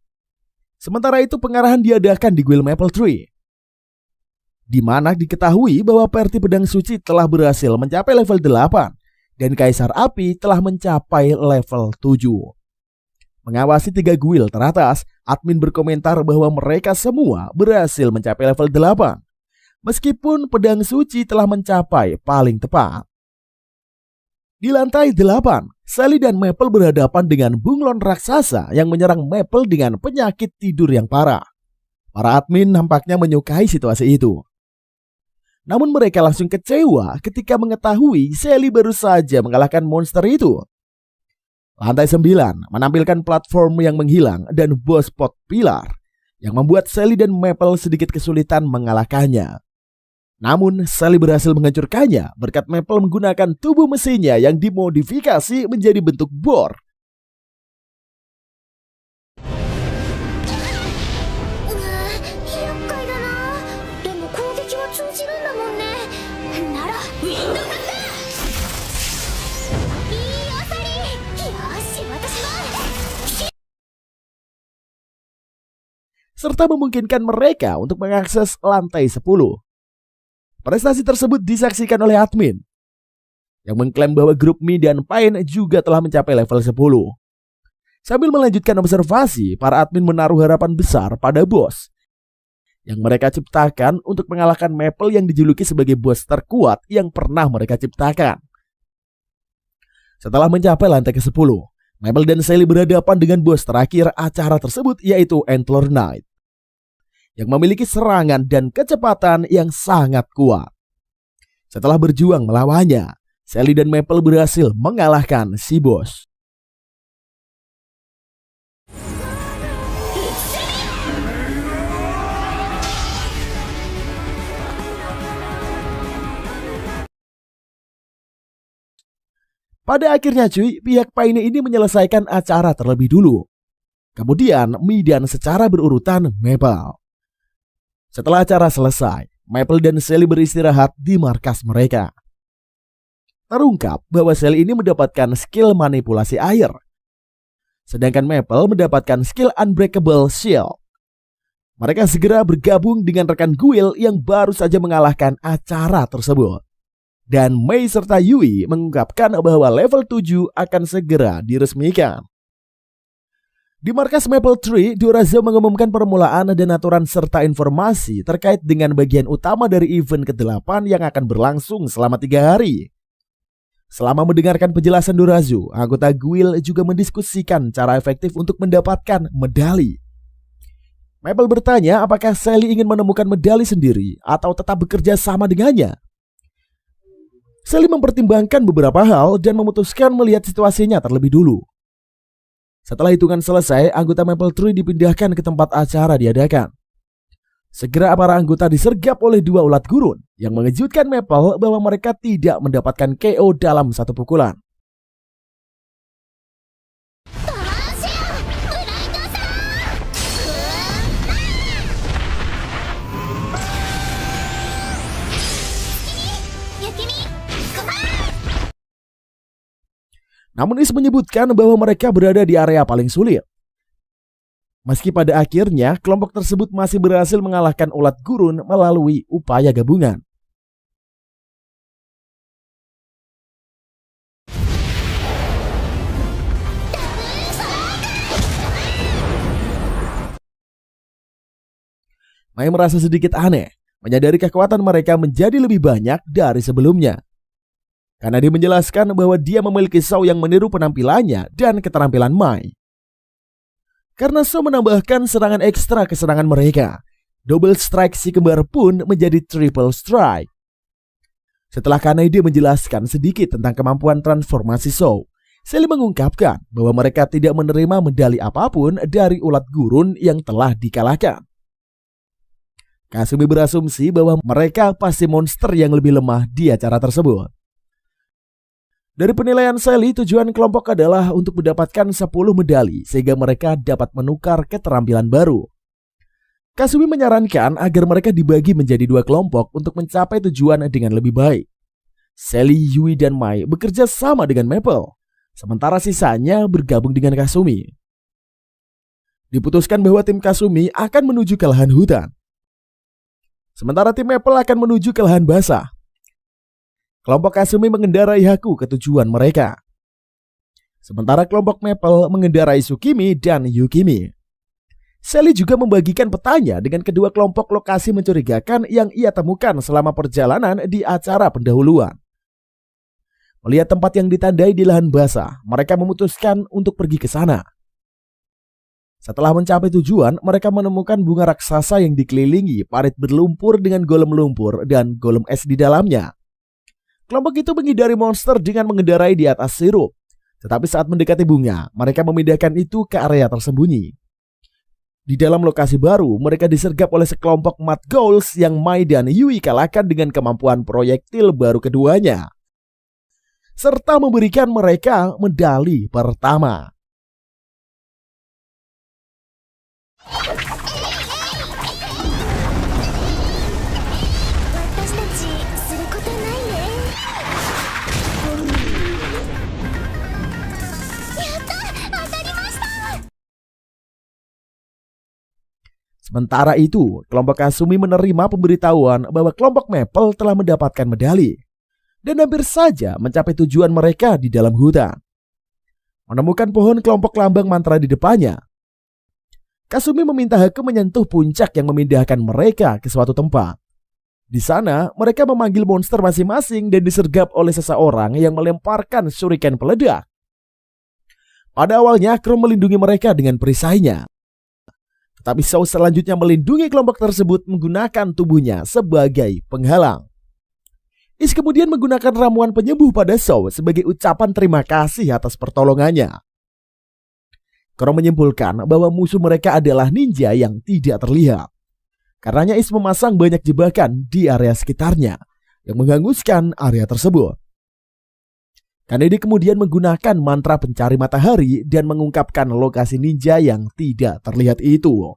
Sementara itu pengarahan diadakan di Guild Maple Tree, di mana diketahui bahwa Perti Pedang Suci telah berhasil mencapai level 8 dan Kaisar Api telah mencapai level 7. Mengawasi 3 guild teratas, admin berkomentar bahwa mereka semua berhasil mencapai level 8, meskipun Pedang Suci telah mencapai paling tepat. Di lantai 8, Sally dan Maple berhadapan dengan bunglon raksasa yang menyerang Maple dengan penyakit tidur yang parah. Para admin nampaknya menyukai situasi itu. Namun mereka langsung kecewa ketika mengetahui Sally baru saja mengalahkan monster itu. Lantai 9 menampilkan platform yang menghilang dan boss pot pilar yang membuat Sally dan Maple sedikit kesulitan mengalahkannya. Namun Sally berhasil menghancurkannya berkat Maple menggunakan tubuh mesinnya yang dimodifikasi menjadi bentuk bor. Serta memungkinkan mereka untuk mengakses lantai 10. Prestasi tersebut disaksikan oleh admin yang mengklaim bahwa grup Mi dan Pain juga telah mencapai level 10. Sambil melanjutkan observasi, para admin menaruh harapan besar pada bos yang mereka ciptakan untuk mengalahkan Maple yang dijuluki sebagai bos terkuat yang pernah mereka ciptakan. Setelah mencapai lantai ke-10, Maple dan Sally berhadapan dengan bos terakhir acara tersebut, yaitu Antler Knight, yang memiliki serangan dan kecepatan yang sangat kuat. Setelah berjuang melawannya, Sally dan Maple berhasil mengalahkan si bos. Pada akhirnya cuy, pihak Paine ini menyelesaikan acara terlebih dulu. Kemudian Mi dan secara berurutan Maple. Setelah acara selesai, Maple dan Sally beristirahat di markas mereka. Terungkap bahwa Sally ini mendapatkan skill manipulasi air, sedangkan Maple mendapatkan skill Unbreakable Shield. Mereka segera bergabung dengan rekan guild yang baru saja mengalahkan acara tersebut. Dan Mei serta Yui mengungkapkan bahwa level 7 akan segera diresmikan. Di markas Maple Tree, Dorazo mengumumkan permulaan dan aturan serta informasi terkait dengan bagian utama dari event ke-8 yang akan berlangsung selama 3 hari. Selama mendengarkan penjelasan Dorazo, anggota guild juga mendiskusikan cara efektif untuk mendapatkan medali. Maple bertanya apakah Sally ingin menemukan medali sendiri atau tetap bekerja sama dengannya. Sally mempertimbangkan beberapa hal dan memutuskan melihat situasinya terlebih dulu. Setelah hitungan selesai, anggota Maple Tree dipindahkan ke tempat acara diadakan. Segera para anggota disergap oleh 2 ulat gurun yang mengejutkan Maple bahwa mereka tidak mendapatkan KO dalam satu pukulan. Namun Is menyebutkan bahwa mereka berada di area paling sulit. Meski pada akhirnya kelompok tersebut masih berhasil mengalahkan ulat gurun melalui upaya gabungan. Mai merasa sedikit aneh, menyadari kekuatan mereka menjadi lebih banyak dari sebelumnya. Karena dia menjelaskan bahwa dia memiliki saw yang meniru penampilannya dan keterampilan Mai. Karena saw menambahkan serangan ekstra ke serangan mereka, double strike si kembar pun menjadi triple strike. Setelah Kaneda menjelaskan sedikit tentang kemampuan transformasi saw, Sally mengungkapkan bahwa mereka tidak menerima medali apapun dari ulat gurun yang telah dikalahkan. Kasumi berasumsi bahwa mereka pasti monster yang lebih lemah di acara tersebut. Dari penilaian Sally, tujuan kelompok adalah untuk mendapatkan 10 medali sehingga mereka dapat menukar keterampilan baru. Kasumi menyarankan agar mereka dibagi menjadi 2 kelompok untuk mencapai tujuan dengan lebih baik. Sally, Yui, dan Mai bekerja sama dengan Maple, sementara sisanya bergabung dengan Kasumi. Diputuskan bahwa tim Kasumi akan menuju ke lahan hutan, sementara tim Maple akan menuju ke lahan basah. Kelompok Kasumi mengendarai Haku ke tujuan mereka, sementara kelompok Maple mengendarai Tsukimi dan Yukimi. Sally juga membagikan petanya dengan kedua kelompok lokasi mencurigakan yang ia temukan selama perjalanan di acara pendahuluan. Melihat tempat yang ditandai di lahan basah, mereka memutuskan untuk pergi ke sana. Setelah mencapai tujuan, mereka menemukan bunga raksasa yang dikelilingi parit berlumpur dengan golem lumpur dan golem es di dalamnya. Kelompok itu menghindari monster dengan mengendarai di atas sirup. Tetapi saat mendekati bunga, mereka memindahkan itu ke area tersembunyi. Di dalam lokasi baru, mereka disergap oleh sekelompok Mad Ghouls yang Mai dan Yui kalahkan dengan kemampuan proyektil baru keduanya, serta memberikan mereka medali pertama. Sementara itu, kelompok Kasumi menerima pemberitahuan bahwa kelompok Maple telah mendapatkan medali dan hampir saja mencapai tujuan mereka di dalam hutan. Menemukan pohon kelompok lambang mantra di depannya, Kasumi meminta Haku menyentuh puncak yang memindahkan mereka ke suatu tempat. Di sana, mereka memanggil monster masing-masing dan disergap oleh seseorang yang melemparkan shuriken peledak. Pada awalnya, Chrome melindungi mereka dengan perisainya. Tapi Saw selanjutnya melindungi kelompok tersebut menggunakan tubuhnya sebagai penghalang. Is kemudian menggunakan ramuan penyembuh pada Saw sebagai ucapan terima kasih atas pertolongannya. Chrome menyimpulkan bahwa musuh mereka adalah ninja yang tidak terlihat. Karenanya Is memasang banyak jebakan di area sekitarnya yang menghanguskan area tersebut. Kaneda kemudian menggunakan mantra pencari matahari dan mengungkapkan lokasi ninja yang tidak terlihat itu.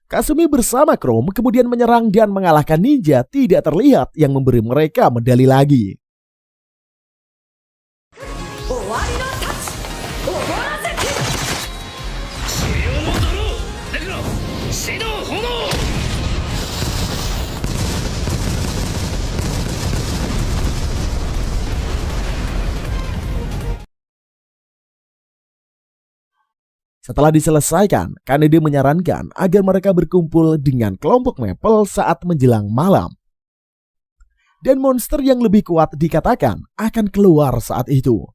Kasumi bersama Chrome kemudian menyerang dan mengalahkan ninja tidak terlihat yang memberi mereka medali lagi. Setelah diselesaikan, Kaneda menyarankan agar mereka berkumpul dengan kelompok Maple saat menjelang malam. Dan monster yang lebih kuat dikatakan akan keluar saat itu.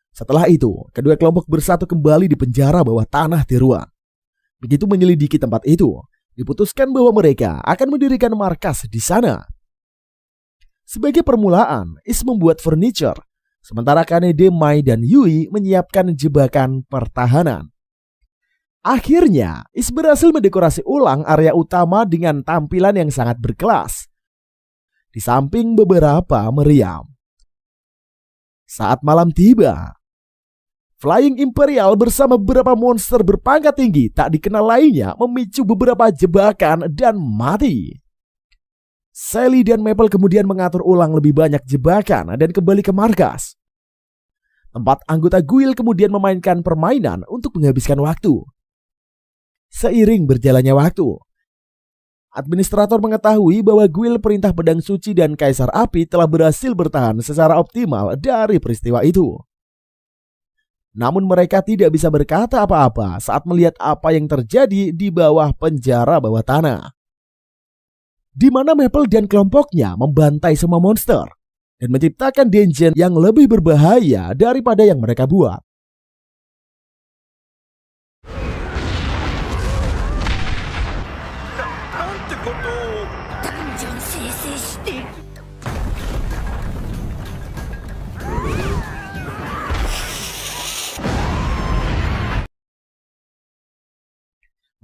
Setelah itu, kedua kelompok bersatu kembali di penjara bawah tanah Teruan. Begitu menyelidiki tempat itu, diputuskan bahwa mereka akan mendirikan markas di sana. Sebagai permulaan, Is membuat furniture, sementara Kaneda, Mai, dan Yui menyiapkan jebakan pertahanan. Akhirnya, Is berhasil mendekorasi ulang area utama dengan tampilan yang sangat berkelas, di samping beberapa meriam. Saat malam tiba, Flying Imperial bersama beberapa monster berpangkat tinggi tak dikenal lainnya memicu beberapa jebakan dan mati. Sally dan Maple kemudian mengatur ulang lebih banyak jebakan dan kembali ke markas. Tempat anggota Guild kemudian memainkan permainan untuk menghabiskan waktu. Seiring berjalannya waktu, administrator mengetahui bahwa Guild Perintah Pedang Suci dan Kaisar Api telah berhasil bertahan secara optimal dari peristiwa itu. Namun mereka tidak bisa berkata apa-apa saat melihat apa yang terjadi di bawah penjara bawah tanah, di mana Maple dan kelompoknya membantai semua monster dan menciptakan dungeon yang lebih berbahaya daripada yang mereka buat.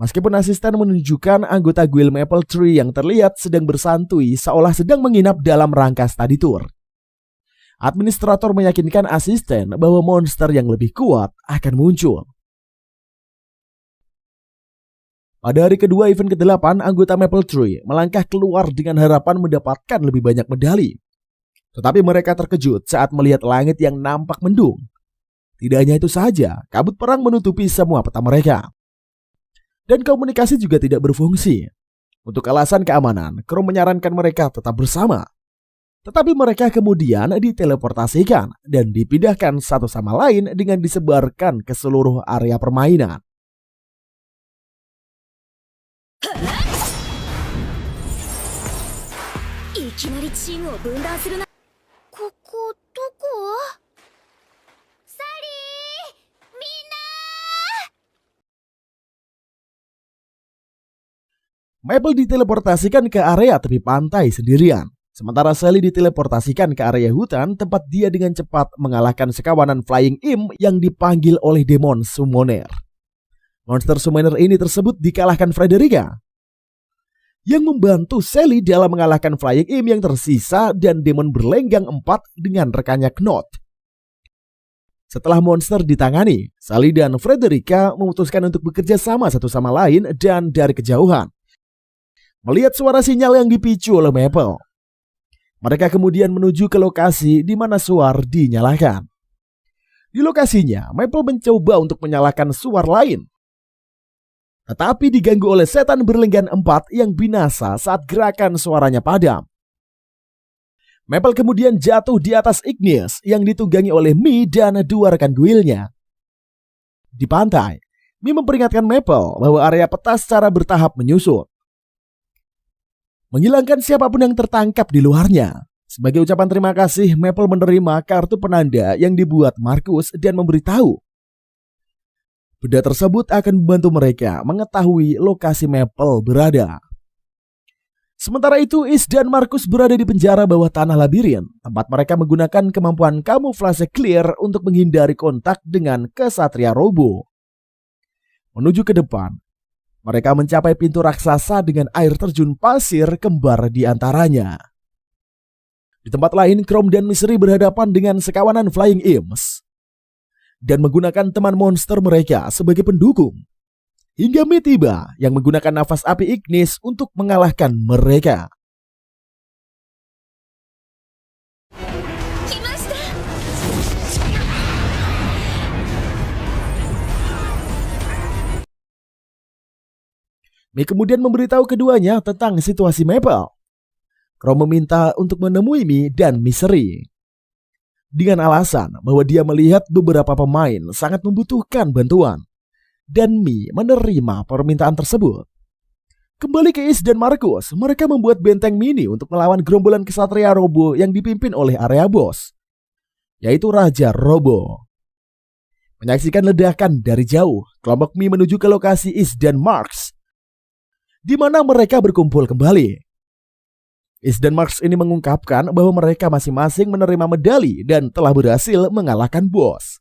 Meskipun asisten menunjukkan anggota Guild Maple Tree yang terlihat sedang bersantui seolah sedang menginap dalam rangka study tour, administrator meyakinkan asisten bahwa monster yang lebih kuat akan muncul. Pada hari kedua event ke-8, anggota Maple Tree melangkah keluar dengan harapan mendapatkan lebih banyak medali. Tetapi mereka terkejut saat melihat langit yang nampak mendung. Tidak hanya itu saja, kabut perang menutupi semua peta mereka. Dan komunikasi juga tidak berfungsi. Untuk alasan keamanan, kru menyarankan mereka tetap bersama. Tetapi mereka kemudian diteleportasikan dan dipindahkan satu sama lain dengan disebarkan ke seluruh area permainan. Koko doko? Sally! Minna! Maple diteleportasikan ke area tepi pantai sendirian, sementara Sally diteleportasikan ke area hutan tempat dia dengan cepat mengalahkan sekawanan Flying Imp yang dipanggil oleh Demon Summoner. Monster Summoner ini tersebut dikalahkan Frederica, yang membantu Sally dalam mengalahkan Flying Imp yang tersisa dan Demon Berlenggang 4 dengan rekannya Knot. Setelah monster ditangani, Sally dan Frederica memutuskan untuk bekerja sama satu sama lain dan dari kejauhan. Melihat suara sinyal yang dipicu oleh Maple, mereka kemudian menuju ke lokasi di mana suar dinyalakan. Di lokasinya, Maple mencoba untuk menyalakan suar lain, tetapi diganggu oleh setan berlenggan 4 yang binasa saat gerakan suaranya padam. Maple kemudian jatuh di atas Ignis yang ditunggangi oleh Mi dan 2 rekan guildnya. Di pantai, Mi memperingatkan Maple bahwa area peta secara bertahap menyusut, menghilangkan siapapun yang tertangkap di luarnya. Sebagai ucapan terima kasih, Maple menerima kartu penanda yang dibuat Markus dan memberitahu benda tersebut akan membantu mereka mengetahui lokasi Maple berada. Sementara itu, Is dan Markus berada di penjara bawah tanah labirin, tempat mereka menggunakan kemampuan kamuflase clear untuk menghindari kontak dengan kesatria Robo. Menuju ke depan, mereka mencapai pintu raksasa dengan air terjun pasir kembar di antaranya. Di tempat lain, Chrome dan Misery berhadapan dengan sekawanan Flying Imps dan menggunakan teman monster mereka sebagai pendukung. Hingga Mi tiba yang menggunakan nafas api Ignis untuk mengalahkan mereka. Mi kemudian memberitahu keduanya tentang situasi Maple. Chrome meminta untuk menemui Mi dan Misery dengan alasan bahwa dia melihat beberapa pemain sangat membutuhkan bantuan, dan Mi menerima permintaan tersebut. Kembali ke Is dan Markus, mereka membuat benteng mini untuk melawan gerombolan kesatria Robo yang dipimpin oleh area bos, yaitu Raja Robo. Menyaksikan ledakan dari jauh, kelompok Mi menuju ke lokasi Is dan Marks, di mana mereka berkumpul kembali. Is dan Marks ini mengungkapkan bahwa mereka masing-masing menerima medali dan telah berhasil mengalahkan bos.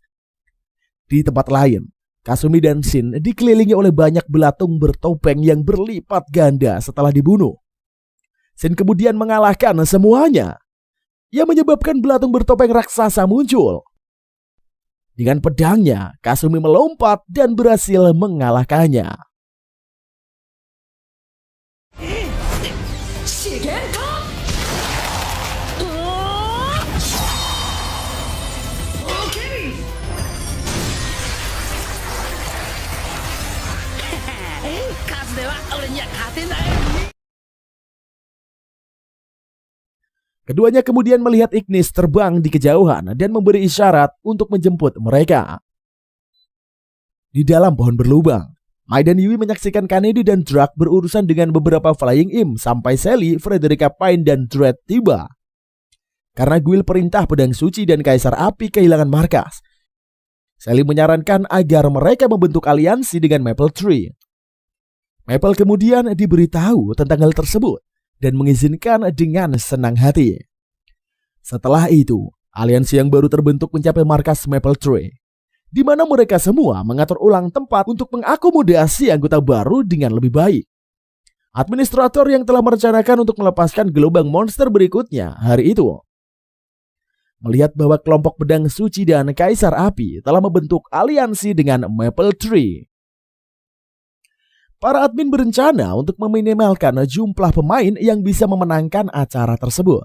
Di tempat lain, Kasumi dan Shin dikelilingi oleh banyak belatung bertopeng yang berlipat ganda setelah dibunuh. Shin kemudian mengalahkan semuanya, yang menyebabkan belatung bertopeng raksasa muncul. Dengan pedangnya, Kasumi melompat dan berhasil mengalahkannya. Keduanya kemudian melihat Ignis terbang di kejauhan dan memberi isyarat untuk menjemput mereka. Di dalam pohon berlubang, Mai dan Yui menyaksikan Kanedi dan Drac berurusan dengan beberapa Flying Imp sampai Sally, Frederica Pine, dan Dread tiba. Karena Guild perintah pedang suci dan Kaisar Api kehilangan markas, Sally menyarankan agar mereka membentuk aliansi dengan Maple Tree. Maple kemudian diberitahu tentang hal tersebut dan mengizinkan dengan senang hati. Setelah itu, aliansi yang baru terbentuk mencapai markas Maple Tree, di mana mereka semua mengatur ulang tempat untuk mengakomodasi anggota baru dengan lebih baik. Administrator yang telah merencanakan untuk melepaskan gelombang monster berikutnya hari itu melihat bahwa kelompok pedang suci dan Kaisar Api telah membentuk aliansi dengan Maple Tree. Para admin berencana untuk meminimalkan jumlah pemain yang bisa memenangkan acara tersebut.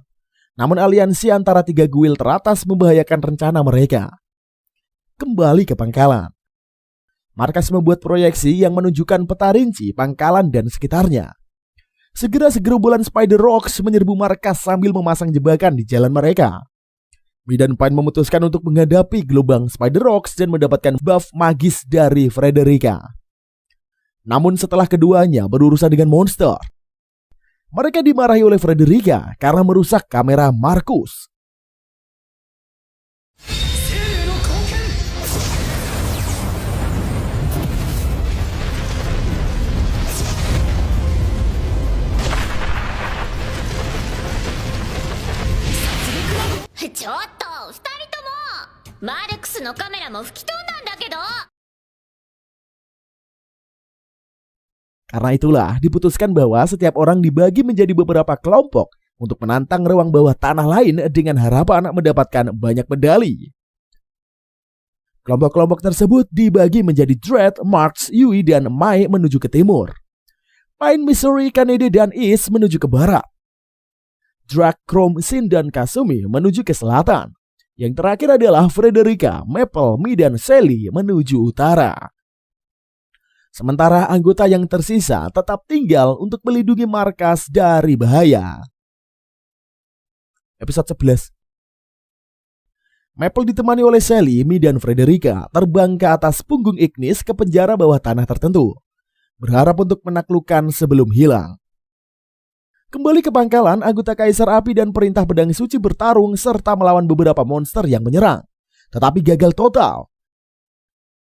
Namun aliansi antara 3 guild teratas membahayakan rencana mereka. Kembali ke pangkalan, markas membuat proyeksi yang menunjukkan peta rinci pangkalan dan sekitarnya. Segera segerombolan Spider Rocks menyerbu markas sambil memasang jebakan di jalan mereka. Mi dan Pine memutuskan untuk menghadapi gelombang Spider Rocks dan mendapatkan buff magis dari Frederica. Namun setelah keduanya berurusan dengan monster, mereka dimarahi oleh Frederica karena merusak kamera Marcus. Karena itulah diputuskan bahwa setiap orang dibagi menjadi beberapa kelompok untuk menantang ruang bawah tanah lain dengan harapan mendapatkan banyak medali. Kelompok-kelompok tersebut dibagi menjadi Dread, Marks, Yui, dan Mai menuju ke timur. Pine, Missouri, Kanedi, dan East menuju ke barat. Drac, Chrome, Sin, dan Kasumi menuju ke selatan. Yang terakhir adalah Frederica, Maple, Mi, dan Sally menuju utara. Sementara anggota yang tersisa tetap tinggal untuk melindungi markas dari bahaya. Episode 11. Maple ditemani oleh Sally, Mi, dan Frederica terbang ke atas punggung Ignis ke penjara bawah tanah tertentu, berharap untuk menaklukkan sebelum hilang. Kembali ke pangkalan, anggota Kaisar Api dan Perintah Pedang Suci bertarung serta melawan beberapa monster yang menyerang, tetapi gagal total.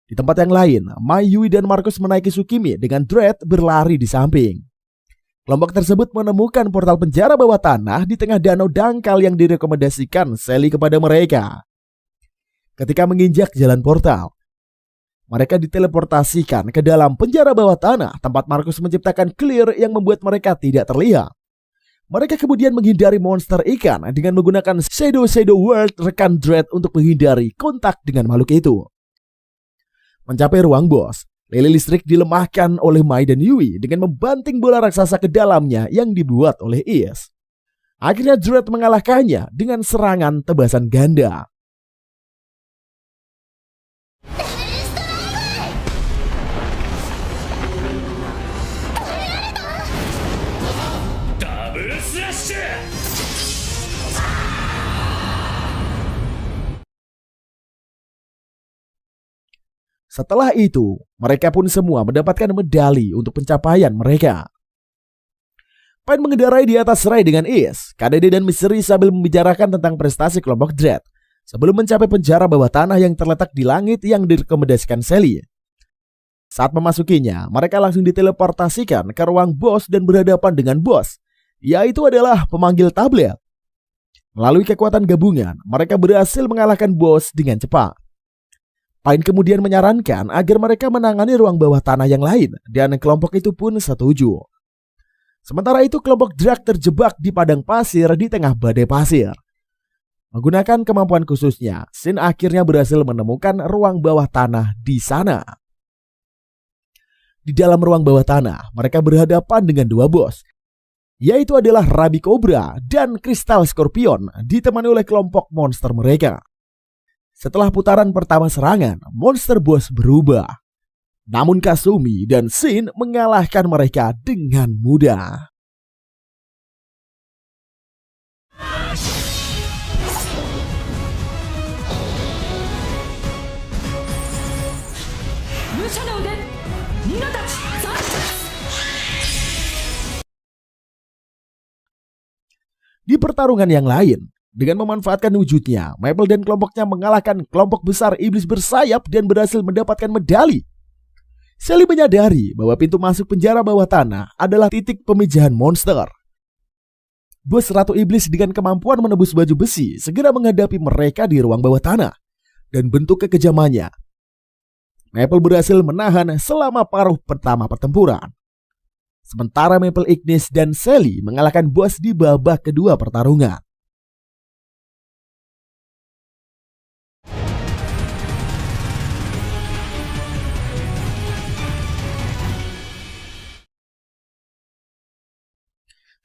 Di tempat yang lain, Mai, Yui, dan Marcus menaiki Tsukimi dengan Dread berlari di samping. Kelompok tersebut menemukan portal penjara bawah tanah di tengah danau dangkal yang direkomendasikan Sally kepada mereka. Ketika menginjak jalan portal, mereka diteleportasikan ke dalam penjara bawah tanah tempat Marcus menciptakan clear yang membuat mereka tidak terlihat. Mereka kemudian menghindari monster ikan dengan menggunakan Shadow World rekan Dread untuk menghindari kontak dengan makhluk itu. Mencapai ruang bos, lili listrik dilemahkan oleh Mai dan Yui dengan membanting bola raksasa ke dalamnya yang dibuat oleh Is. Akhirnya Dread mengalahkannya dengan serangan tebasan ganda. Setelah itu, mereka pun semua mendapatkan medali untuk pencapaian mereka. Pine mengendarai di atas Rai dengan Is, Kanedi dan Mystery sambil membicarakan tentang prestasi kelompok Dread sebelum mencapai penjara bawah tanah yang terletak di langit yang direkomendasikan Sally. Saat memasukinya, mereka langsung diteleportasikan ke ruang bos dan berhadapan dengan bos, yaitu adalah pemanggil tablet. Melalui kekuatan gabungan, mereka berhasil mengalahkan bos dengan cepat. Pine kemudian menyarankan agar mereka menangani ruang bawah tanah yang lain dan kelompok itu pun setuju. Sementara itu kelompok Drac terjebak di padang pasir di tengah badai pasir. Menggunakan kemampuan khususnya, Sin akhirnya berhasil menemukan ruang bawah tanah di sana. Di dalam ruang bawah tanah, mereka berhadapan dengan dua bos, yaitu adalah Rabi Cobra dan Kristal Scorpion, ditemani oleh kelompok monster mereka. Setelah putaran pertama serangan, monster boss berubah. Namun Kasumi dan Shin mengalahkan mereka dengan mudah. Di pertarungan yang lain, dengan memanfaatkan wujudnya, Maple dan kelompoknya mengalahkan kelompok besar iblis bersayap dan berhasil mendapatkan medali. Sally menyadari bahwa pintu masuk penjara bawah tanah adalah titik pemijahan monster. Bos Ratu Iblis dengan kemampuan menebus baju besi segera menghadapi mereka di ruang bawah tanah, dan bentuk kekejamannya, Maple berhasil menahan selama paruh pertama pertempuran. Sementara Maple, Ignis, dan Sally mengalahkan bos di babak kedua pertarungan.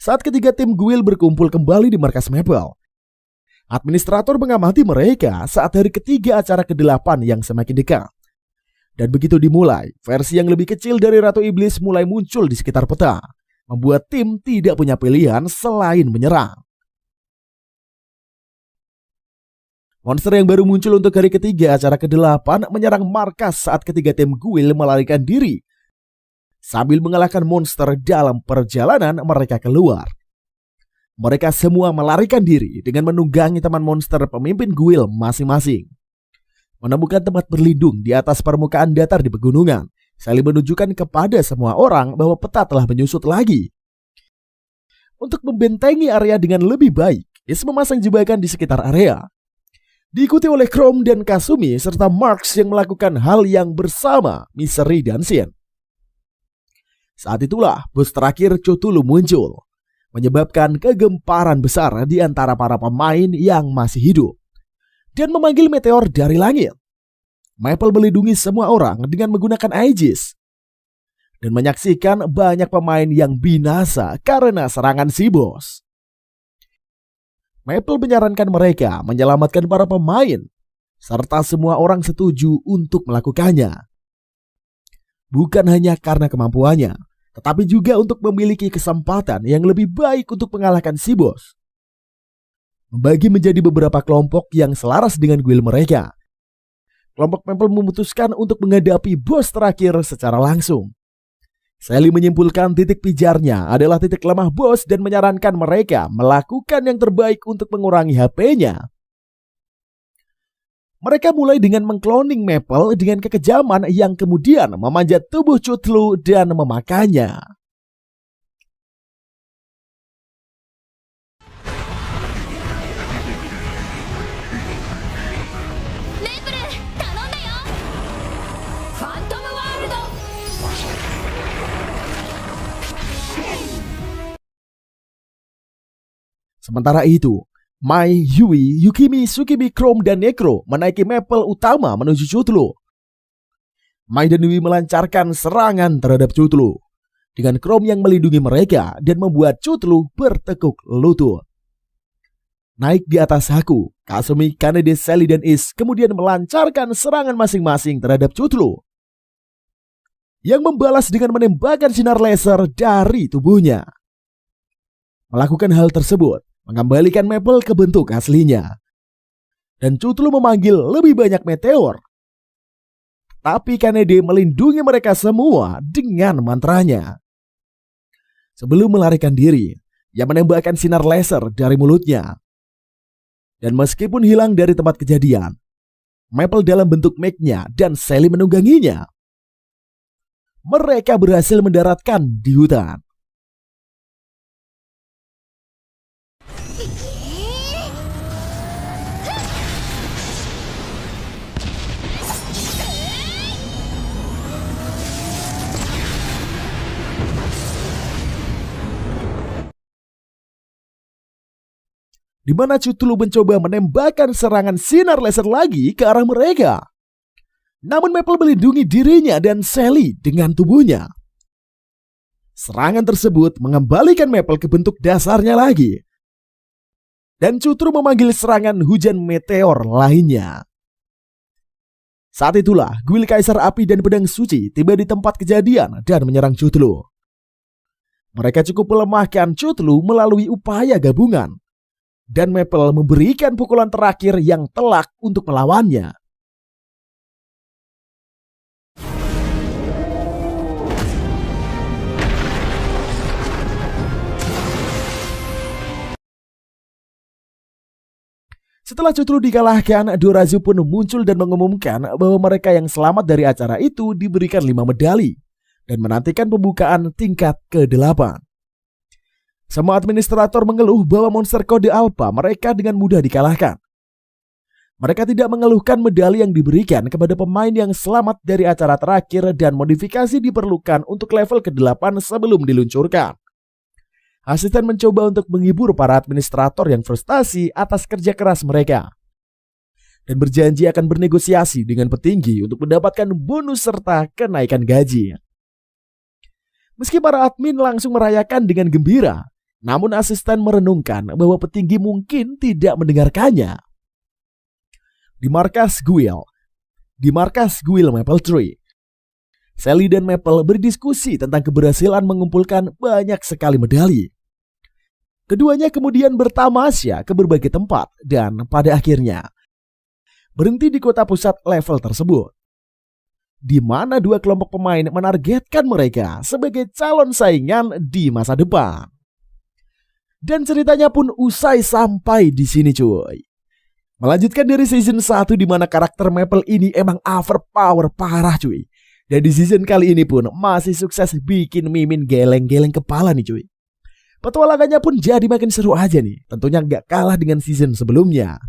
Saat ketiga tim Guild berkumpul kembali di markas Maple, administrator mengamati mereka saat hari ketiga acara ke-8 yang semakin dekat. Dan begitu dimulai, versi yang lebih kecil dari Ratu Iblis mulai muncul di sekitar peta, membuat tim tidak punya pilihan selain menyerang. Monster yang baru muncul untuk hari ketiga acara ke-8 menyerang markas saat ketiga tim Guild melarikan diri, sambil mengalahkan monster dalam perjalanan mereka keluar. Mereka semua melarikan diri dengan menunggangi teman monster pemimpin Guild masing-masing. Menemukan tempat berlindung di atas permukaan datar di pegunungan, Sally menunjukkan kepada semua orang bahwa peta telah menyusut lagi. Untuk membentengi area dengan lebih baik, Is memasang jebakan di sekitar area. Diikuti oleh Chrome dan Kasumi serta Marks yang melakukan hal yang bersama Misery dan Shin. Saat itulah bos terakhir Cthulhu muncul, menyebabkan kegemparan besar di antara para pemain yang masih hidup, dan memanggil meteor dari langit. Maple melindungi semua orang dengan menggunakan Aegis, dan menyaksikan banyak pemain yang binasa karena serangan si bos. Maple menyarankan mereka menyelamatkan para pemain, serta semua orang setuju untuk melakukannya. Bukan hanya karena kemampuannya, tetapi juga untuk memiliki kesempatan yang lebih baik untuk mengalahkan si bos. Membagi menjadi beberapa kelompok yang selaras dengan guild mereka, kelompok Maple memutuskan untuk menghadapi bos terakhir secara langsung. Sally menyimpulkan titik pijarnya adalah titik lemah bos dan menyarankan mereka melakukan yang terbaik untuk mengurangi HP-nya. Mereka mulai dengan mengkloning Maple dengan kekejaman yang kemudian memanjat tubuh Cthulhu dan memakannya. Sementara itu, Mai, Yui, Yukimi, Tsukimi, Chrome, dan Necro menaiki Maple utama menuju Cthulhu. Mai dan Yui melancarkan serangan terhadap Cthulhu, dengan Chrome yang melindungi mereka dan membuat Cthulhu bertekuk lutut. Naik di atas Haku, Kasumi, Kanade, Sally, dan Is kemudian melancarkan serangan masing-masing terhadap Cthulhu, yang membalas dengan menembakkan sinar laser dari tubuhnya. Melakukan hal tersebut mengembalikan Maple ke bentuk aslinya, dan Cthulhu memanggil lebih banyak meteor. Tapi Kanade melindungi mereka semua dengan mantranya. Sebelum melarikan diri, ia menembakkan sinar laser dari mulutnya. Dan meskipun hilang dari tempat kejadian, Maple dalam bentuk Meg-nya dan Sally menungganginya. Mereka berhasil mendaratkan di hutan. Di mana Cthulhu mencoba menembakkan serangan sinar laser lagi ke arah mereka. Namun Maple melindungi dirinya dan Sally dengan tubuhnya. Serangan tersebut mengembalikan Maple ke bentuk dasarnya lagi. Dan Cutru memanggil serangan hujan meteor lainnya. Saat itulah Guil Kaisar Api dan Pedang Suci tiba di tempat kejadian dan menyerang Cthulhu. Mereka cukup melemahkan Cthulhu melalui upaya gabungan. Dan Maple memberikan pukulan terakhir yang telak untuk melawannya. Setelah Cthulhu dikalahkan, Dorazu pun muncul dan mengumumkan bahwa mereka yang selamat dari acara itu diberikan 5 medali dan menantikan pembukaan tingkat ke-8. Semua administrator mengeluh bahwa monster kode alpha mereka dengan mudah dikalahkan. Mereka tidak mengeluhkan medali yang diberikan kepada pemain yang selamat dari acara terakhir dan modifikasi diperlukan untuk level ke-8 sebelum diluncurkan. Asisten mencoba untuk menghibur para administrator yang frustasi atas kerja keras mereka dan berjanji akan bernegosiasi dengan petinggi untuk mendapatkan bonus serta kenaikan gaji. Meski para admin langsung merayakan dengan gembira, namun asisten merenungkan bahwa petinggi mungkin tidak mendengarkannya. Di markas Guild Maple Tree, Sally dan Maple berdiskusi tentang keberhasilan mengumpulkan banyak sekali medali. Keduanya kemudian bertamasya ke berbagai tempat dan pada akhirnya berhenti di kota pusat level tersebut, di mana 2 kelompok pemain menargetkan mereka sebagai calon saingan di masa depan. Dan ceritanya pun usai sampai di sini cuy. Melanjutkan dari season 1 di mana karakter Maple ini emang overpower parah cuy. Dan di season kali ini pun masih sukses bikin Mimin geleng-geleng kepala nih cuy. Petualangannya pun jadi makin seru aja nih. Tentunya gak kalah dengan season sebelumnya.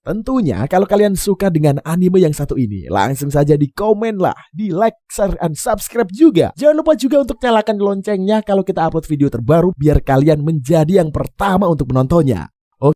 Tentunya kalau kalian suka dengan anime yang satu ini, langsung saja di komen lah, di like, share, and subscribe juga. Jangan lupa juga untuk nyalakan loncengnya kalau kita upload video terbaru biar kalian menjadi yang pertama untuk menontonnya.